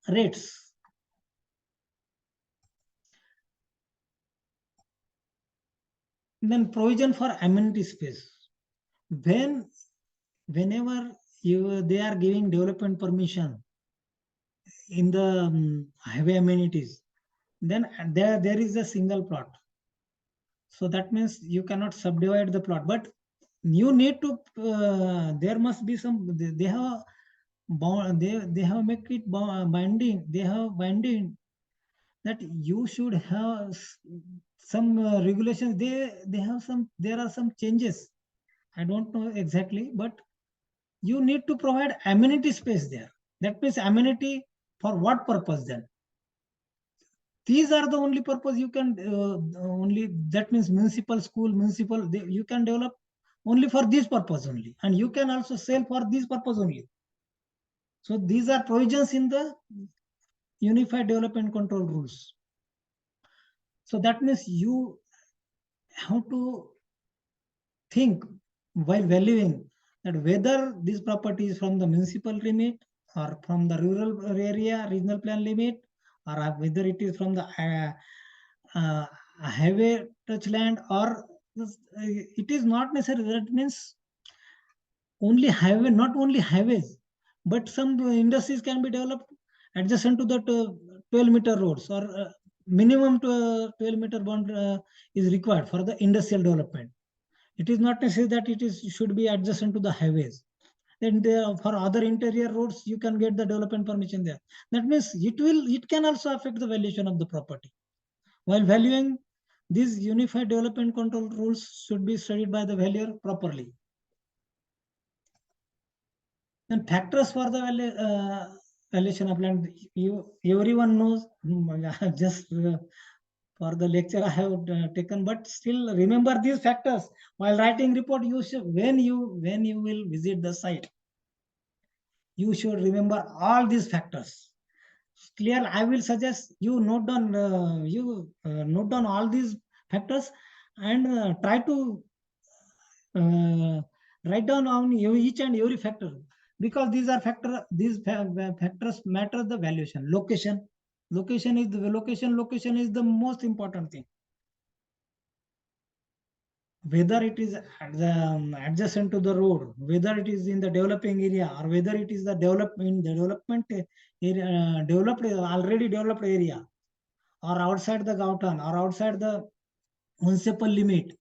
rates. Then provision for amenity space. Whenever they are giving development permission in the highway amenities, then there is a single plot. So that means you cannot subdivide the plot, but you need to, there must be some, they have make it binding, they have binding that you should have some regulations, there are some changes. I don't know exactly, but you need to provide amenity space there. That means amenity for what purpose then? these are the only purpose you can only, that means municipal school, municipal, you can develop only for this purpose only, and you can also sell for this purpose only. So these are provisions in the Unified Development Control Rules. So that means you have to think while valuing that whether this property is from the municipal limit or from the rural area, regional plan limit, or whether it is from the highway touch land, or it is not necessary. That means only highway, not only highways, but some industries can be developed adjacent to the 12-meter roads, or minimum to 12-meter bond is required for the industrial development. It is not necessary that it is should be adjacent to the highways. And for other interior roads, you can get the development permission there. That means it can also affect the valuation of the property. While valuing, these Unified Development Control Rules should be studied by the valuer properly. And factors for the valuation of land, everyone knows. Just for the lecture I have taken, but still remember these factors while writing report. You should, when you will visit the site, you should remember all these factors. Clear? I will suggest you note down note down all these factors, and try to write down on each and every factor, because these factors matter the valuation. Location is the most important thing. Whether it is adjacent to the road, whether it is in the developing area, or whether it is the development area, already developed area, or outside the Gautan, or outside the municipal limit.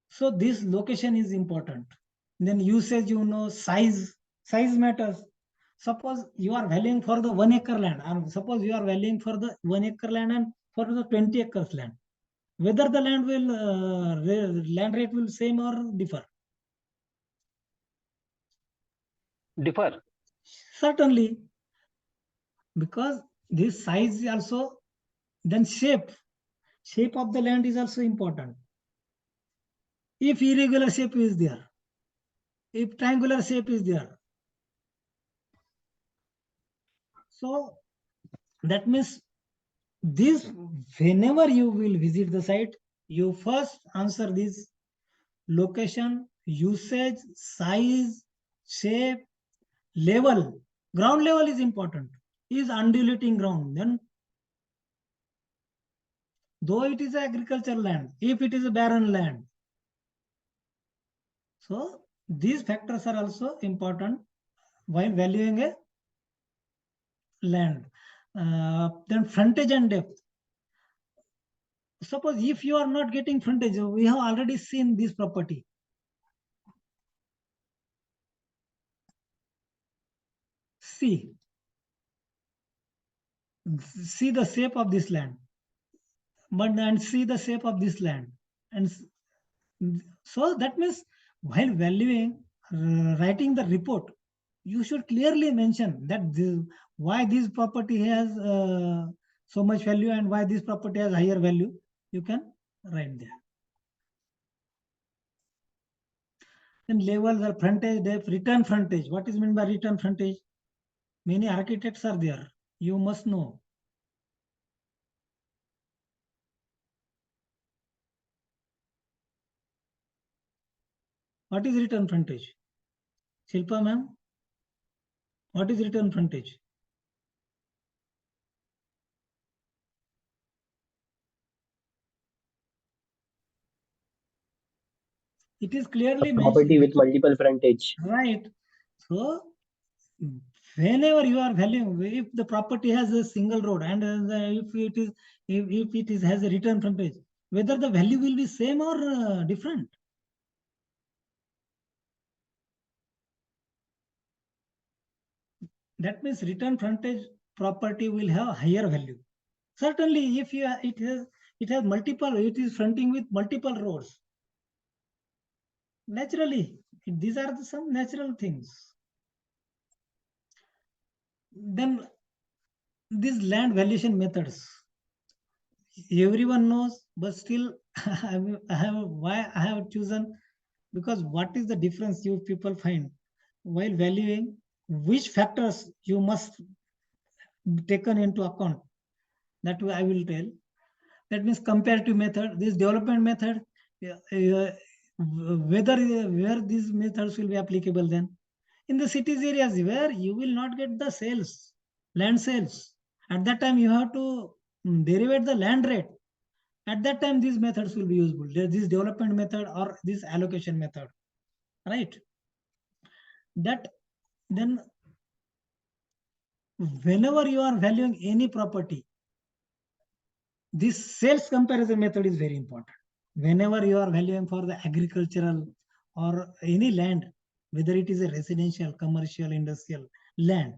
So this location is important. Then usage, size matters. Suppose you are valuing for the 1 acre land, and suppose you are valuing for the 1 acre land and for the 20 acres land, whether the land land rate will same or differ? Differ. Certainly, because this size is also, then shape of the land is also important. If irregular shape is there, if triangular shape is there, so that means this, whenever you will visit the site, you first answer this: location, usage, size, shape, level. Ground level is important. Is undulating ground, then though it is agricultural land, if it is a barren land. So these factors are also important while valuing a land. Then frontage and depth. Suppose if you are not getting frontage, we have already seen this property. See the shape of this land, and see the shape of this land, and so that means while valuing, writing the report, you should clearly mention that why this property has so much value and why this property has higher value. You can write there. Then levels are frontage, depth, return frontage. What is meant by return frontage? Many architects are there. You must know. What is return frontage? Shilpa ma'am, what is return frontage? It is clearly property mentioned. with multiple frontage. Right. So whenever you are valuing, if the property has a single road, and if it is has a return frontage, whether the value will be same or different. That means return frontage property will have higher value. Certainly, if it has multiple, it is fronting with multiple roads. Naturally, these are some natural things. Then these land valuation methods, everyone knows, but still why I have chosen, because what is the difference you people find while valuing, which factors you must be taken into account, that I will tell. That means comparative method, this development method, where these methods will be applicable then. In the cities areas where you will not get the sales, land sales, at that time you have to derivate the land rate. At that time these methods will be useful, this development method or this allocation method, right? That then whenever you are valuing any property, this sales comparison method is very important. Whenever you are valuing for the agricultural or any land, whether it is a residential, commercial, industrial land,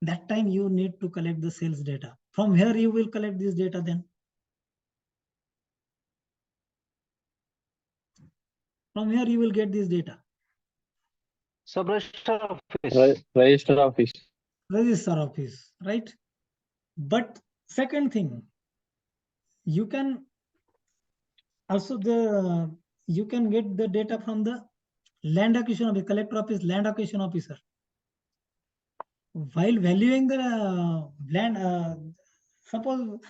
that time you need to collect the sales data. From where you will collect this data then? From where you will get this data? Sub-register office. Register office. Register office, right? But second thing, you can also you can get the data from the land acquisition officer, collector office, land acquisition officer. While valuing the land, suppose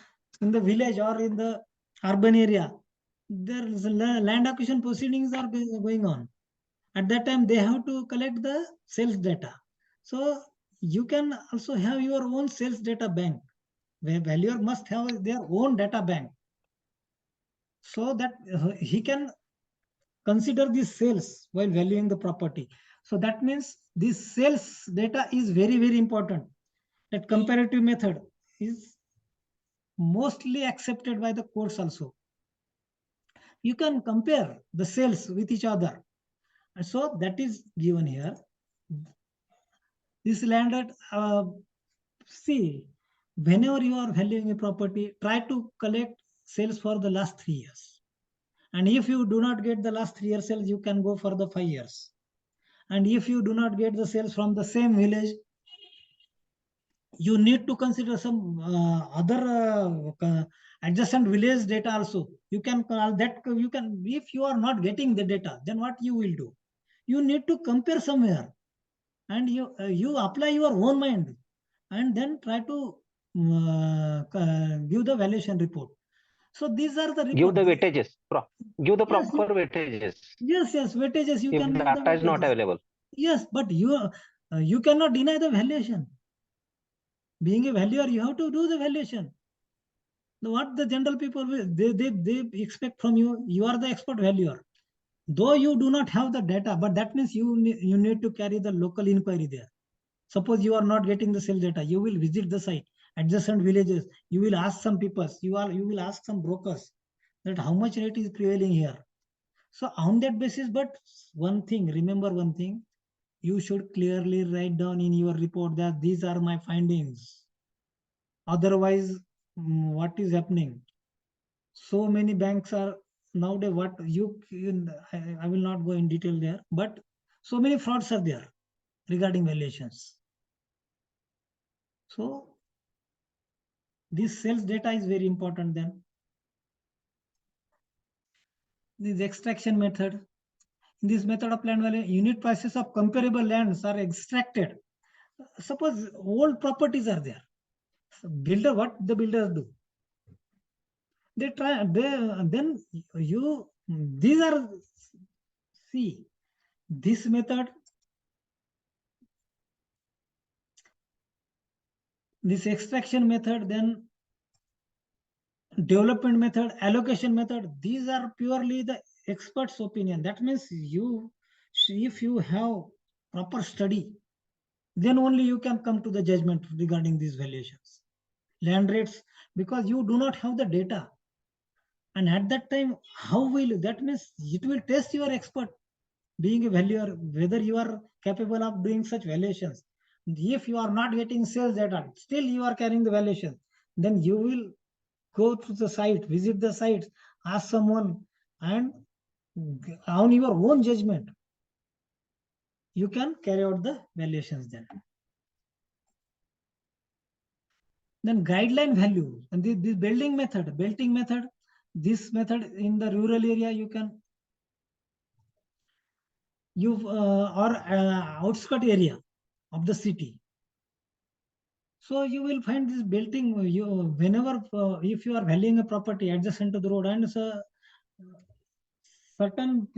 in the village or in the urban area, there is land acquisition proceedings are going on. At that time, they have to collect the sales data. So you can also have your own sales data bank, where valuer must have their own data bank, so that he can consider these sales while valuing the property. So that means this sales data is very, very important. That comparative method is mostly accepted by the courts also. You can compare the sales with each other. And so that is given here. This landed, see, whenever you are valuing a property, try to collect sales for the last 3 years. And if you do not get the last 3 years sales, you can go for the 5 years. And if you do not get the sales from the same village, you need to consider some other adjacent village data also. You can call that, you can, if you are not getting the data, then what you will do? You need to compare somewhere, and you apply your own mind, and then try to give the valuation report. So these are the Give reports. the weightages. Give the Yes, proper weightages. Yes, weightages, you If can give the data is not weightages. available. Yes, but you cannot deny the valuation. Being a valuer, you have to do the valuation. What the general people will, they expect from you, you are the expert valuer. Though you do not have the data, but that means you need to carry the local inquiry there. Suppose you are not getting the sales data, you will visit the site, adjacent villages, you will ask some people, you will ask some brokers that how much rate is prevailing here. So on that basis, but one thing, remember one thing, you should clearly write down in your report that these are my findings. Otherwise, what is happening? So many banks are nowadays, what I will not go in detail there, but so many frauds are there regarding valuations. So this sales data is very important then. This extraction method. In this method of land value, unit prices of comparable lands are extracted. Suppose old properties are there. So builder, what the builders do? They try, then these are, see, this method, this extraction method, then development method, allocation method, these are purely the expert's opinion. That means if you have proper study, then only you can come to the judgment regarding these valuations. Land rates, because you do not have the data. And at that time, how will, that means it will test your expert, being a valuer, whether you are capable of doing such valuations. If you are not getting sales data, still you are carrying the valuation, then you will go to the site, visit the site, ask someone, and on your own judgment, you can carry out the valuations then. Then guideline value and this building method, this method in the rural area you can or outskirt area of the city. So you will find this building whenever if you are valuing a property adjacent to the road and certain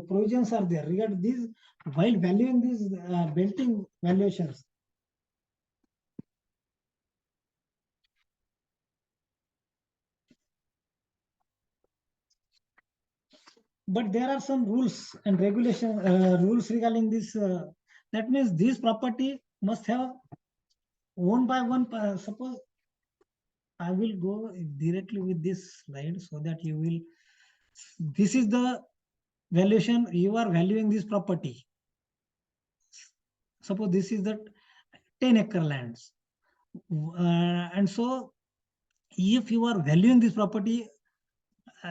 provisions are there regarding these while valuing these building valuations. But there are some rules and regulation rules regarding this. That means this property must have owned by one. Suppose I will go directly with this slide so that you will. This is the valuation. You are valuing this property. Suppose this is the 10-acre lands, and so if you are valuing this property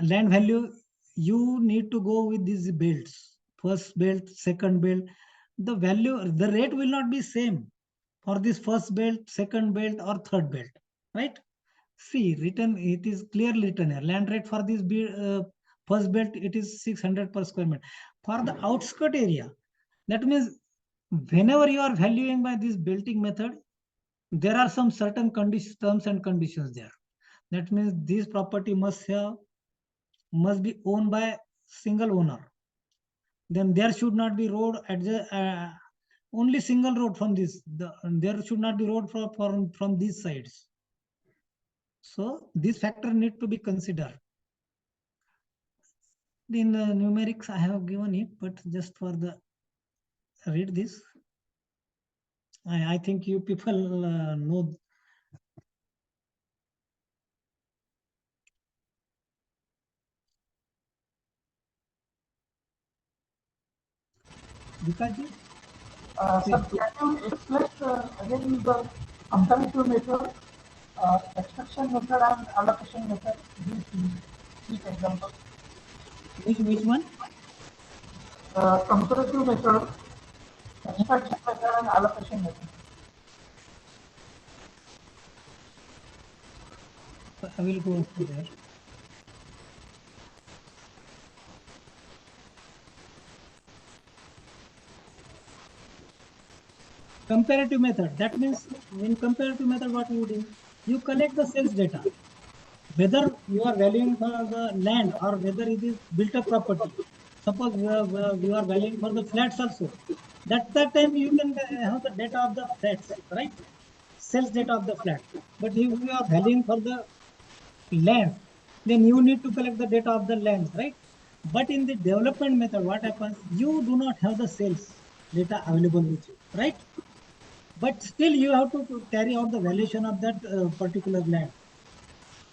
land value, you need to go with these belts. First belt, second belt. The value, the rate will not be same for this first belt, second belt, or third belt, right? See, written, it is clearly written here. Land rate for this first belt, it is 600 per square meter. For the outskirt area, that means whenever you are valuing by this belting method, there are some certain terms and conditions there. That means this property must be owned by single owner. Then there should not be road at the only single road from this. There should not be road from these sides. So this factor need to be considered. In numerics, I have given it, but just for the read this. I think you people know. Vikaji? Sir, can you explain again the comparative method, extraction method and allocation method? These examples. Which one? Comparative method, extraction method and allocation method. I will go to there. Comparative method. That means in comparative method, what you do? You collect the sales data. Whether you are valuing for the land or whether it is built up property. Suppose you are valuing for the flats also. That time you can have the data of the flats, right? Sales data of the flat. But if you are valuing for the land, then you need to collect the data of the land, right? But in the development method, what happens? You do not have the sales data available with you, right? But still you have to carry out the valuation of that particular land.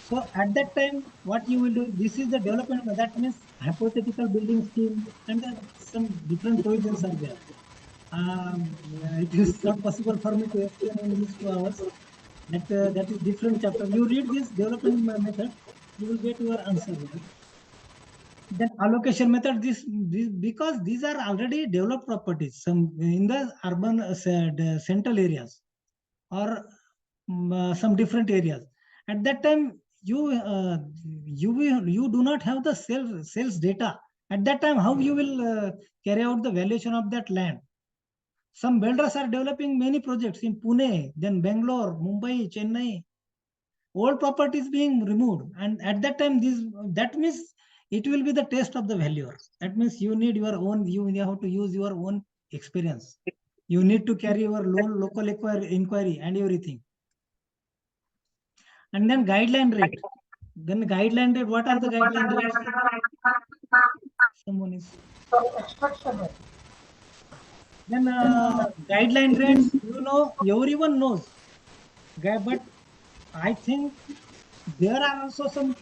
So at that time, what you will do, this is the development, that means hypothetical building scheme and some different provisions are there. It is not possible for me to explain in these 2 hours. That is different chapter. You read this development method, you will get your answer there. Then allocation method, this because these are already developed properties, some in the urban the central areas or some different areas. At that time, you do not have the sales data. At that time, how you will carry out the valuation of that land? Some builders are developing many projects in Pune, then Bangalore, Mumbai, Chennai. Old property is being removed, and at that time, that means it will be the test of the valuer. That means you need your own. You have to use your own experience. You need to carry your local inquiry and everything. And then guideline rate. Then guideline rate. What are the guideline rates? Someone is. Extraction rate. Then guideline rates, everyone knows. But I think there are also some.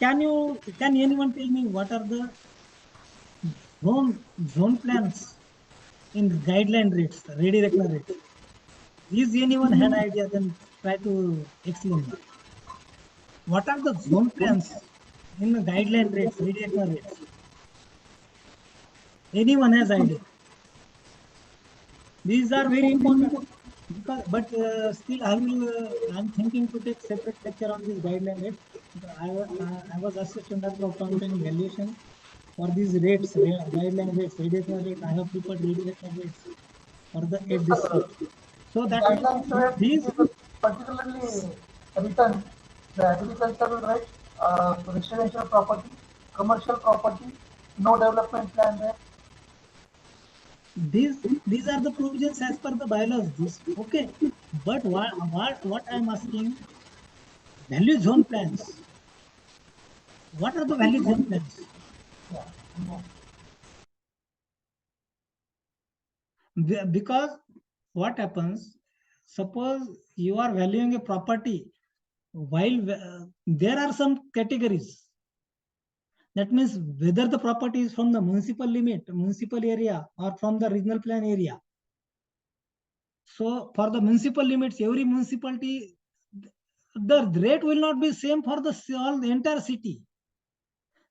Can anyone tell me what are the zone plans in guideline rates, ready reckoner rates? Is anyone had idea? Then try to explain me. What are the zone plans in the guideline rates, ready reckoner rates? Anyone has idea? These are very important because but still I'm thinking to take separate lecture on this guideline rates. I was assistant director of town planning valuation for these rates, guideline rates, radiation rate. I have prepared radiation rates for the 8 districts. So that means Guidelines these is particularly written the agricultural rights, residential property, commercial property, no development plan there. these are the provisions as per the bylaws. This okay, but what I'm asking, value zone plans. What are the value zone plans? Because what happens, suppose you are valuing a property, while there are some categories. That means whether the property is from the municipal limit, municipal area, or from the regional plan area. So for the municipal limits, every municipality, the rate will not be same for the entire city.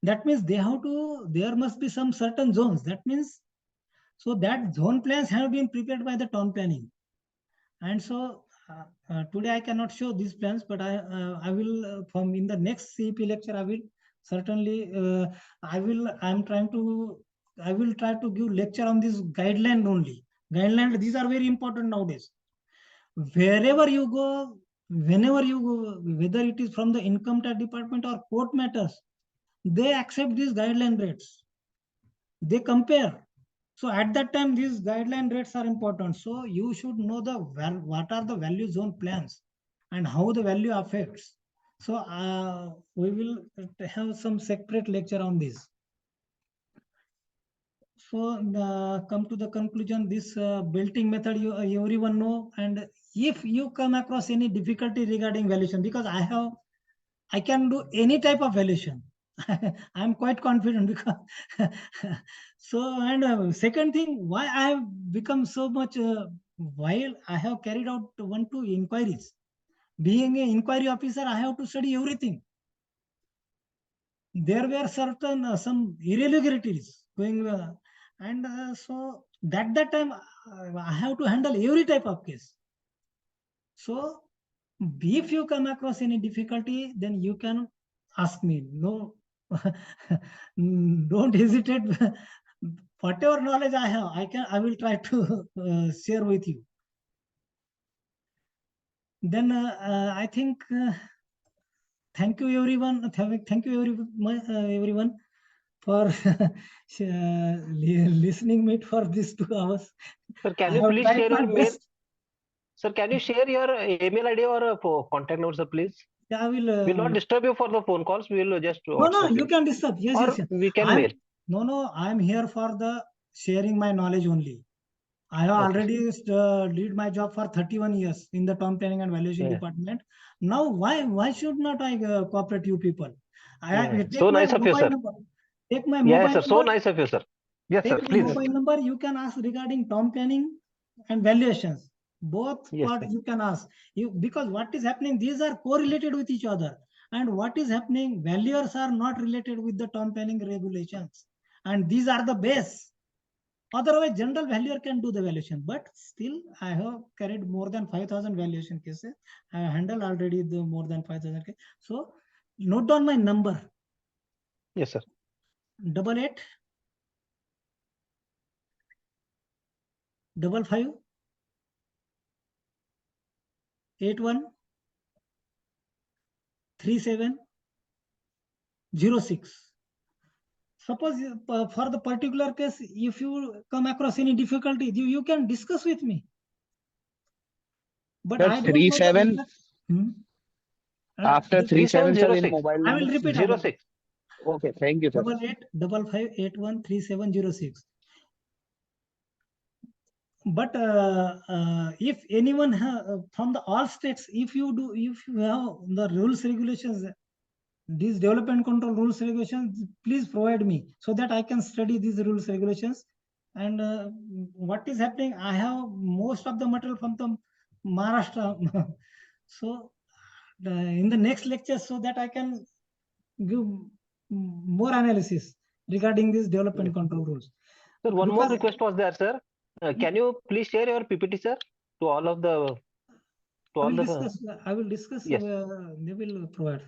That means there must be some certain zones. That means, so that zone plans have been prepared by the town planning. And so today I cannot show these plans, but I will from in the next CEP lecture I will certainly I will try to give lecture on this guideline only. Guideline, these are very important nowadays. Wherever you go, whenever you go, whether it is from the income tax department or court matters, they accept these guideline rates. They compare. So at that time, these guideline rates are important. So you should know what are the value zone plans and how the value affects. So we will have some separate lecture on this. So come to the conclusion, this belting method everyone know. And if you come across any difficulty regarding valuation, because I can do any type of valuation. I'm quite confident because so, and second thing, why I have become so much while I have carried out 1-2 inquiries. Being an inquiry officer, I have to study everything. There were certain some irregularities going, and so that time I have to handle every type of case. So if you come across any difficulty, then you can ask me. No, don't hesitate. Whatever knowledge I have, I will try to share with you. Then I think thank you everyone. Thank you everyone for listening me for these 2 hours. Sir, can you please share your mail? Sir, can you share your email ID or contact number, sir, please? Yeah, I will. We'll not disturb you for the phone calls. We will just No, you can disturb. Yes, or yes. we can mail. No, I'm here for the sharing my knowledge only. I have already did my job for 31 years in the town planning and valuation department. Now, why should not I cooperate you people? So nice of you, sir. Take my mobile yes, sir. number. So nice of you, sir. Yes, take sir. Please. Mobile number. You can ask regarding town planning and valuations. Both part you can ask. Because what is happening? These are correlated with each other. And what is happening? Valuers are not related with the town planning regulations. And these are the base. Otherwise, general valuer can do the valuation. But still, I have carried more than 5,000 valuation cases. I handled already the more than 5,000 cases. So, note down my number. Yes, sir. 88 55 81 37 06. Suppose for the particular case, if you come across any difficulty, you can discuss with me. But I don't 37 know after 37 sir in mobile number. I will repeat 06. Okay, thank you, sir. 88 55 81 37 06. But if anyone from the all states, if you have the rules regulations, these development control rules regulations, please provide me so that I can study these rules regulations. And what is happening? I have most of the material from the Maharashtra. So in the next lecture, so that I can give more analysis regarding these development control rules. Sir, one more request was there, sir. Can you please share your PPT, sir, to all of the to all the. I will discuss. Yes. They will provide.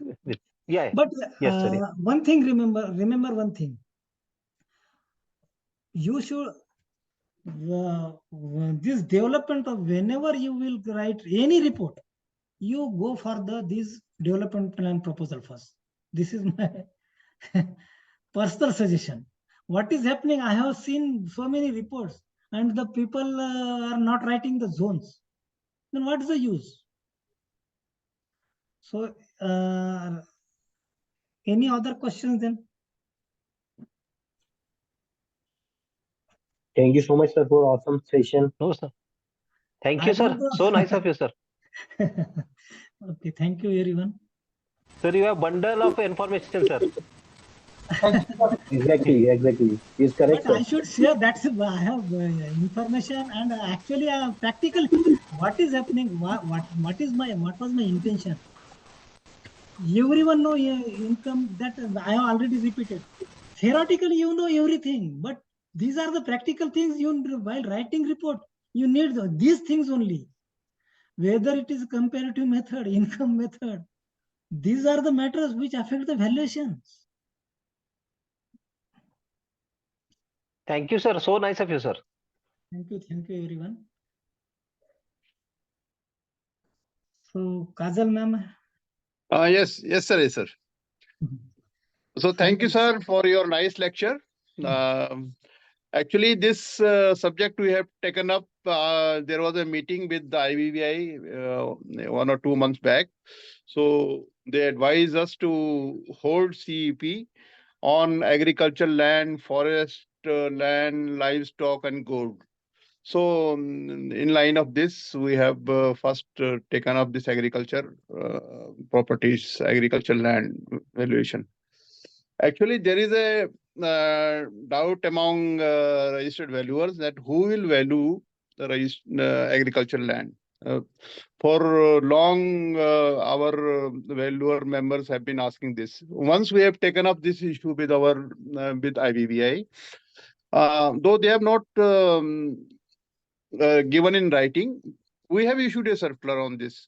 Yeah. But yes, sir. one thing, remember one thing. You should this development of whenever you will write any report, you go for this development plan proposal first. This is my personal suggestion. What is happening? I have seen so many reports, and the people are not writing the zones. Then what is the use? So, any other questions then? Thank you so much, sir, for awesome session. No, sir. Thank you, sir. So nice of you, sir. Okay, thank you, everyone. Sir, you have bundle of information, sir. Exactly. Is correct, But sir. I should share that's I have information and actually practical. What is happening? What was my intention? Everyone know income that I have already repeated. Theoretically, you know everything, but these are the practical things. You while writing report, you need these things only. Whether it is comparative method, income method, these are the matters which affect the valuations. Thank you, sir. So nice of you, sir. Thank you, everyone. So, Kajal ma'am. Yes, sir, yes, sir. So thank you, sir, for your nice lecture. Actually, this subject we have taken up. There was a meeting with the IBBI 1 or 2 months back. So they advised us to hold CEP on agricultural land, forest land, livestock, and gold. So in line of this, we have first taken up this agriculture properties, agricultural land valuation. Actually, there is a doubt among registered valuers that who will value the agricultural land. For long, our valuer members have been asking this. Once we have taken up this issue with our with IBBI, though they have not given in writing, we have issued a circular on this,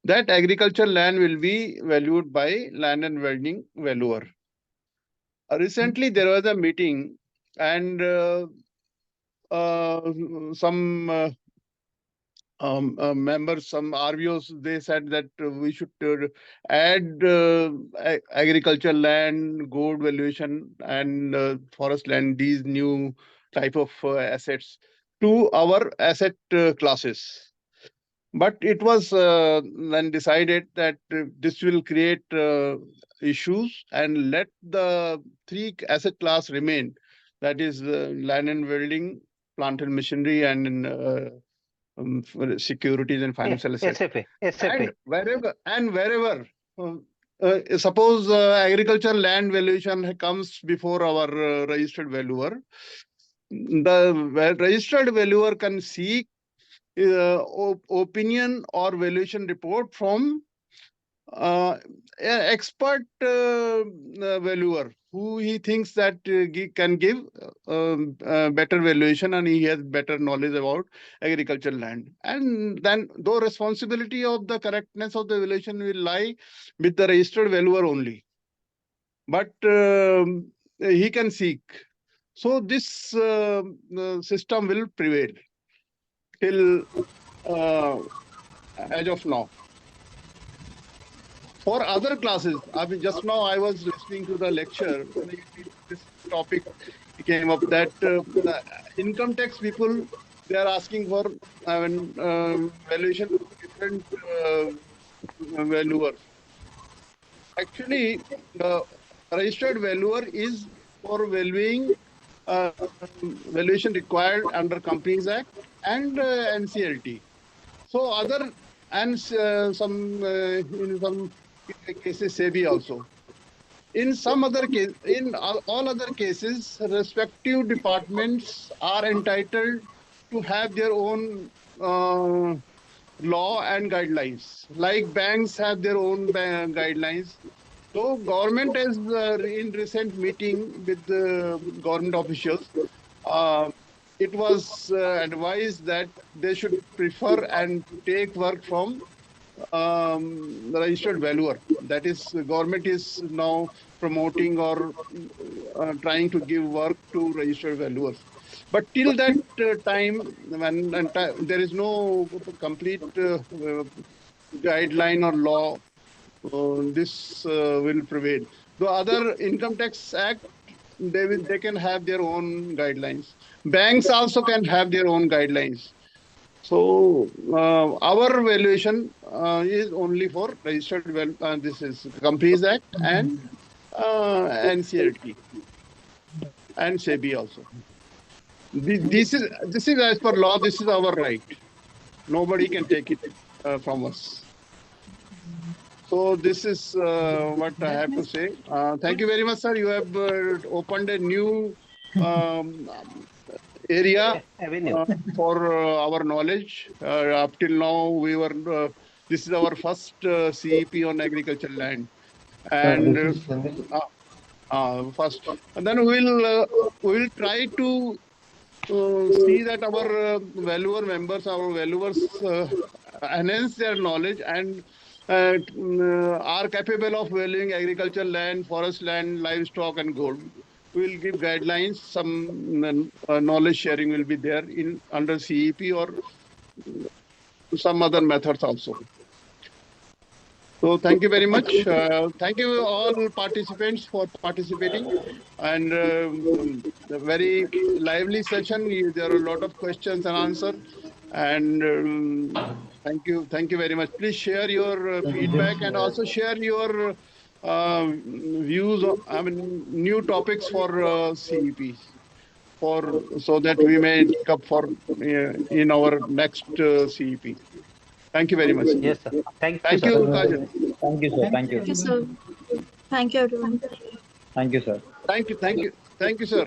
that agricultural land will be valued by land and building valuer. Recently, there was a meeting, and some members, some RVOs, they said that we should add agricultural land, gold valuation, and forest land, these new type of assets to our asset classes. But it was then decided that this will create issues, and let the 3 asset class remain. That is land and building, plant and machinery, and securities and financial assets. SFA. And wherever, suppose agricultural land valuation comes before our registered valuer, the registered valuer can seek opinion or valuation report from expert valuer who he thinks that can give better valuation, and he has better knowledge about agricultural land. And then the responsibility of the correctness of the valuation will lie with the registered valuer only. But he can seek. So this system will prevail till as of now. For other classes, I mean, just now I was listening to the lecture. This topic came up that income tax people, they are asking for valuation of different valuers. Actually, the registered valuer is for valuing valuation required under Companies Act and NCLT. So other and some in some cases SEBI also. In some other case, in all other cases, respective departments are entitled to have their own law and guidelines. Like banks have their own guidelines. So government has in recent meeting with the government officials, it was advised that they should prefer and take work from the registered valuer. That is, the government is now promoting or trying to give work to registered valuers. But till that time, when there is no complete guideline or law, this will prevail. The other Income Tax Act, they can have their own guidelines. Banks also can have their own guidelines. So our valuation is only for registered this is Companies Act and NCLT and SEBI also. This is as per law. This is our right. Nobody can take it from us. So this is what I have to say. Thank you very much, sir. You have opened a new area for our knowledge. Up till now, we were. This is our first CEP on agricultural land, and first, and then we'll try to see that our valuer members, our valuers enhance their knowledge and are capable of valuing agricultural land, forest land, livestock, and gold. We will give guidelines. Some knowledge sharing will be there in under CEP or some other methods also. So thank you very much. Thank you all participants for participating, and a very lively session. There are a lot of questions and answers, and thank you very much. Please share your feedback and also share your views. New topics for CEP, so that we may take up for in our next CEP. Thank you very much. Yes, sir. Thank you, sir. Kajal. Thank you, sir. Thank you. Thank you, sir. Thank you, everyone. Thank you, sir. Thank you, sir. Thank you, sir.